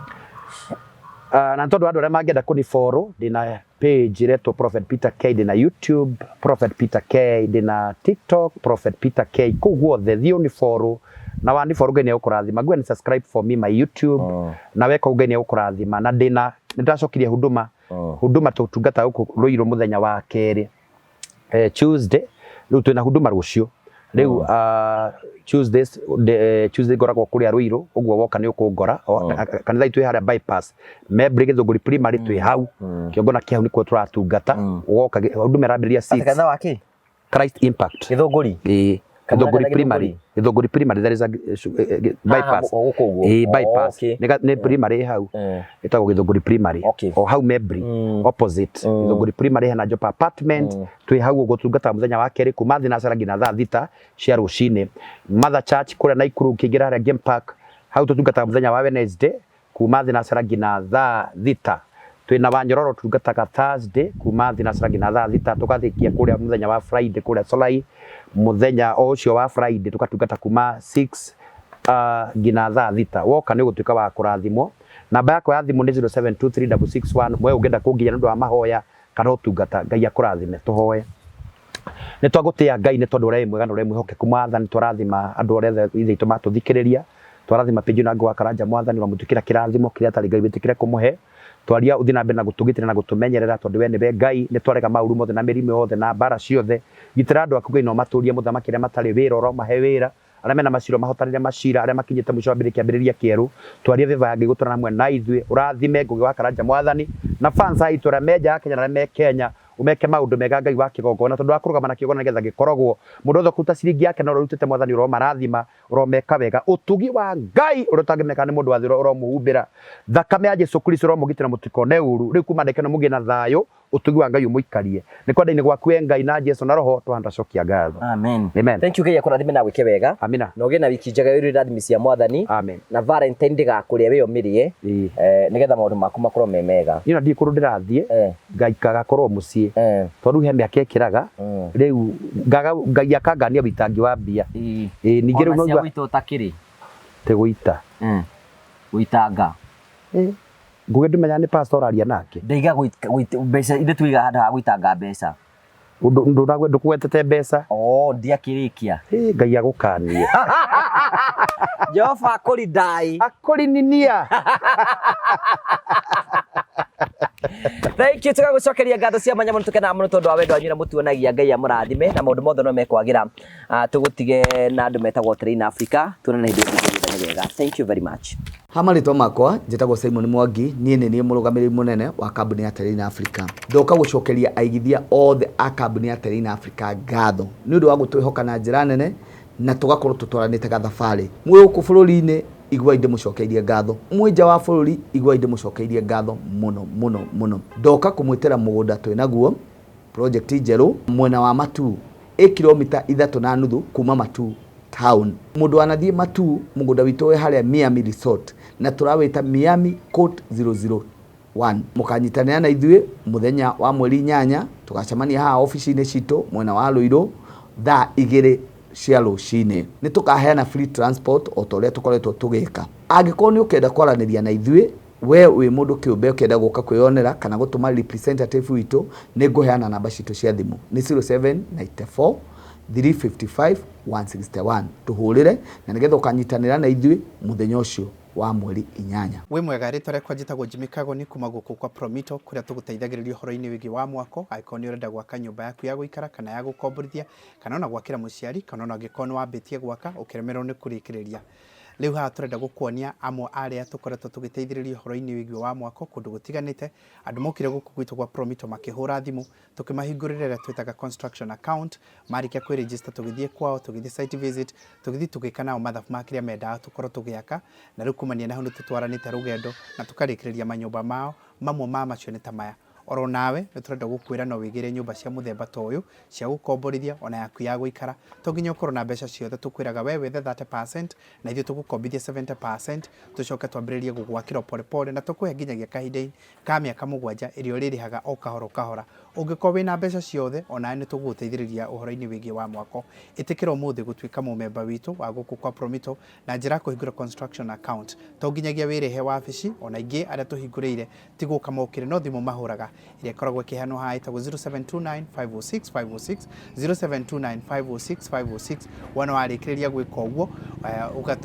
na tondå andå arä a mangĩenda kå ni follow ndĩna page iretwo Prophet Peter K ndĩna YouTube Prophet Peter K ndĩna TikTok Prophet Peter K kũu guothe thiĩ ũni follow na wani follow Ngai nĩ egũkũrathima go and subscribe for me my YouTube na weka Ngai nĩ egũkũrathima na ndĩna nĩndacokirie huduma tũtungata gũkũ Rũirũ mũthenya wa kerĩ Tuesday rĩu twĩna huduma rũciũ rĩu Tuesday ngoragwo kũrĩa Rũirũ ũguo woka nĩ ũkũngora kanitha itũ harĩa bypass Mebre Gĩthũngũri primary twĩ hau kĩongona kĩa hau nĩkuo tũratungata woka huduma ĩrambĩrĩria 6 kanitha wa kĩ Christ Impact Gĩthũngũri Githunguri primary there is a bypass bypass ne primary hau etagwo Githunguri primary o hau Membri opposite Githunguri primary hena Jopa apartment twi hau gutungata muthenya wa keri kuma thinacara ngina thaa thita cia rucini Mother Church kure Naikuru kingira haria Game Park hau tutungata muthenya wa Wednesday kuma thinacara ngina thaa thita twina Wanyororo tutungataga Thursday kuma thinacara ngina thaa thita tukathikia kuria muthenya wa Friday kuria Solai muthenya ucio wa Friday tukatungata kuma 6 ngina thaa thita woka ni gutuika wa kurathimwo namba yako ya thimu ni 07236661 mwe ungenda kunginya ndu wa mahoya kana utungata Ngai akurathime tuhoe ni twagutia Ngai ni tondu ure mwega na ure mwihokeku mwathani twarathima andu othe ithe itu matuthikiriria twarathima Pinju na Ngwa Karanja mwathani wa mutukira kirathimo kiria tari Ngai bitikire kumuhe twaria uthi na mbere na gutugitira na gutumenyerera tondu we ni be Ngai ni twarega mauru mothe na mirimo yothe na bara ciothe gitira andu aku Ngai no maturie muthamaki ria matari wira oro mahe wira aria mena maciro mahotarire macira aria makinyite muco mbere kiambiriria kieru twarie viva ya Ngai guturana mwe na ithue urathime Ngugi wa Karanja mwathani na fans aitu aria meja Kenya na me Kenya umeke maundu mega Ngai wa kigongona tondu akurugama na kigongona nigetha gikoragwo mundu othe kuta ciringi yake na urutite mwathani uro marathima uro meka wega utugi wa Ngai urutangimeka ni mundu wa thiro uro muhumbira thakame ya Jesu Kristo uro mugitira mutikone uru riu kuma ndeke no mugie na thayo utugi wa Ngai umuikarie ni kwenda-ini gwaku Ngai na Jesu na roho twanda cokia ngatho amen thank you Ngai akurathime na gwike wega amina no gena wiki njega yuri rathimi cia mwathani amen na Valentine ndigakuria we omirie nigetha maundu maku makorwo me mega ina ndi kuru ndirathie ngaikaga korwo mucii tondu he miaka ikiraga riu Ngai akangania witangi wa mbia ningi riu no gwita utakiri te guita guitanga nguge ndumenya ni pastor aria nake ndaiga mbeca inde tuiga handa ha guitanga mbeca ndunagwe ndukwetete mbeca ndiakirikia Ngai agukanie Jehova akuri dai akuri ninia Thank you tugagucokeria ngatho cia manya muno tukena muno tondu wa wendo wanyu na mutuonagia Ngai amurathime na maundu mothe no mekwagĩra tugutige na andu metagwo Train Africa tuonane hindi ĩngĩ wega. Thank you very much. Hamarĩtwa makwa njĩtagwo Simon Mwangi niĩ nĩ niĩ mũrũgamĩrĩri mũnene wa kambuni ya Train Africa ndoka gũcokeria aigithia othe a kambuni ya Train Africa ngatho nĩ ũndũ wa gũtwĩhoka na njĩra nene na tũgakorwo tũtwaranĩte gathabarĩ mwĩ gũkũ bũrũri-inĩ igua inde mũcokeirie ngatho mwĩ nja wa bũrũri igua inde mũcokeirie ngatho mũno ndoka kũmwĩtĩra mũgũnda twĩnaguo project njerũ mwena wa Matu kilomita 3.5 kuma Matu town mundu wanathiĩ Matu mũgũnda witũ we harĩa Miami Resort na tũrawĩta Miami Court 001 mũkanyitanĩra na ithuĩ mũthenya wa mweri 8 tũgacemania haha ofici-inĩ citũ mwena wa Rũirũ thaa 2 cia rũcinĩ nĩ tũkaheana free transport o ta ũrĩa tũkoretwo tũgĩka angĩkorwo nĩ ũkenda kwaranĩria na ithuĩ we wĩ mũndũ kĩũmbe ũkenda gũka kwĩyonera kana gũtũma representative witũ nĩ ngũheana namba citũ cia thimũ nĩ 0794 355 161 tuhurire na nigetha ukanyitanira na ithuĩ muthenya ucio wa mweri 8 we mwega ritwa rekwa njitagwo Jimmy Kagoni kuma guku kwa Promito kuria tuguteithagiriria horo-ini wigi wa mwako angĩkorwo nĩ ũrenda gwaka nyũmba yaku ya gũikara kana ya gũkomborithia kana ona gwakĩra mũciari kana ona angĩkorwo nĩ wambĩtie gwaka ũkĩremerwo nĩ kũrĩkĩrĩria Leo haha turenda gũkuonia amwe arĩa tũkoretwo tũgĩteithĩrĩria horo-ini wigi wa mwako kũndũ gũtiganĩte andũ mokire gũkũ gwitũ kwa Promito makĩhũra thimũ tũkĩmahingũrĩra twĩtaga construction account marĩkia kwĩ register tũgĩthiĩ kwao tũgĩthiĩ site visit tũgĩthiĩ tũgĩka nao mathabu ma kĩrĩa mendaga tũkorwo tũgĩaka na rĩu kumania na hau nĩ tũtwaranĩte rũgendo na tũkarĩkĩrĩria manyũmba mao mamwe ma macio nĩ ta maya oro nawe nĩ tũrenda gũkwĩra no wĩgĩre nyũmba cia mũthemba ta ũyũ cia gũkomborithia ona yaku ya gũikara to nginya ũkorwo na mbeca ciothe tũkwĩraga we wethe 30% na ithuĩ tũgũkombithia 70% tũcoke twambĩrĩrie gũgwakĩra pole na tũkũhe nginyagia kahinda ka mĩaka 7 ĩrĩa ũrĩrĩhaga o kahora ũngĩkorwo wĩna mbeca ciothe ona nĩ tũgũgũteithĩrĩria ũhoro-inĩ wĩgiĩ wa mwako ĩtĩkĩra ũmũthĩ gũtuĩka mũmemba witũ wa gũkũ kwa Promito na njĩra kũhingũra construction account to nginyagia wĩrehe wabici ona ingĩ arĩa tũhingũrĩire ti gũka mokĩre no thimũ mahũraga iria ikoragwo ĩkĩheanwo haha ĩtagwo 0729506506 0729506506 wona warĩkĩrĩria gwĩka ũguo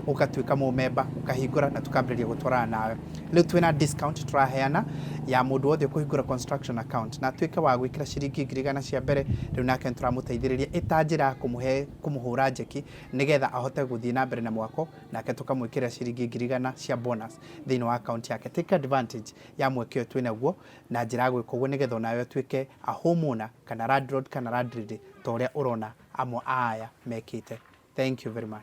ũgatuĩka mũmemba ũkahingũra na tũkambĩrĩria gũtwarana nawe rĩu twĩna discount tũraheana ya mũndũ wothe kũhingũra construction account na atuĩke wa gwĩkĩra ciringi 100 cia mbere rĩu nake tũramũteithĩrĩria ĩta njĩra kũmũhũra njeki nĩgetha ahote gũthiĩ na mbere na mwako nake tũkamwĩkĩra ciringi 100 cia bonus thĩinĩ wa account yake take advantage ya mweke ũyũ twĩnaguo na njĩra ya gwĩka ũguo nĩgetha onawe ũtuĩke a homeowner kana landlord kana landlady ta ũrĩa ũrona amwe aya mekĩte Thank you very much.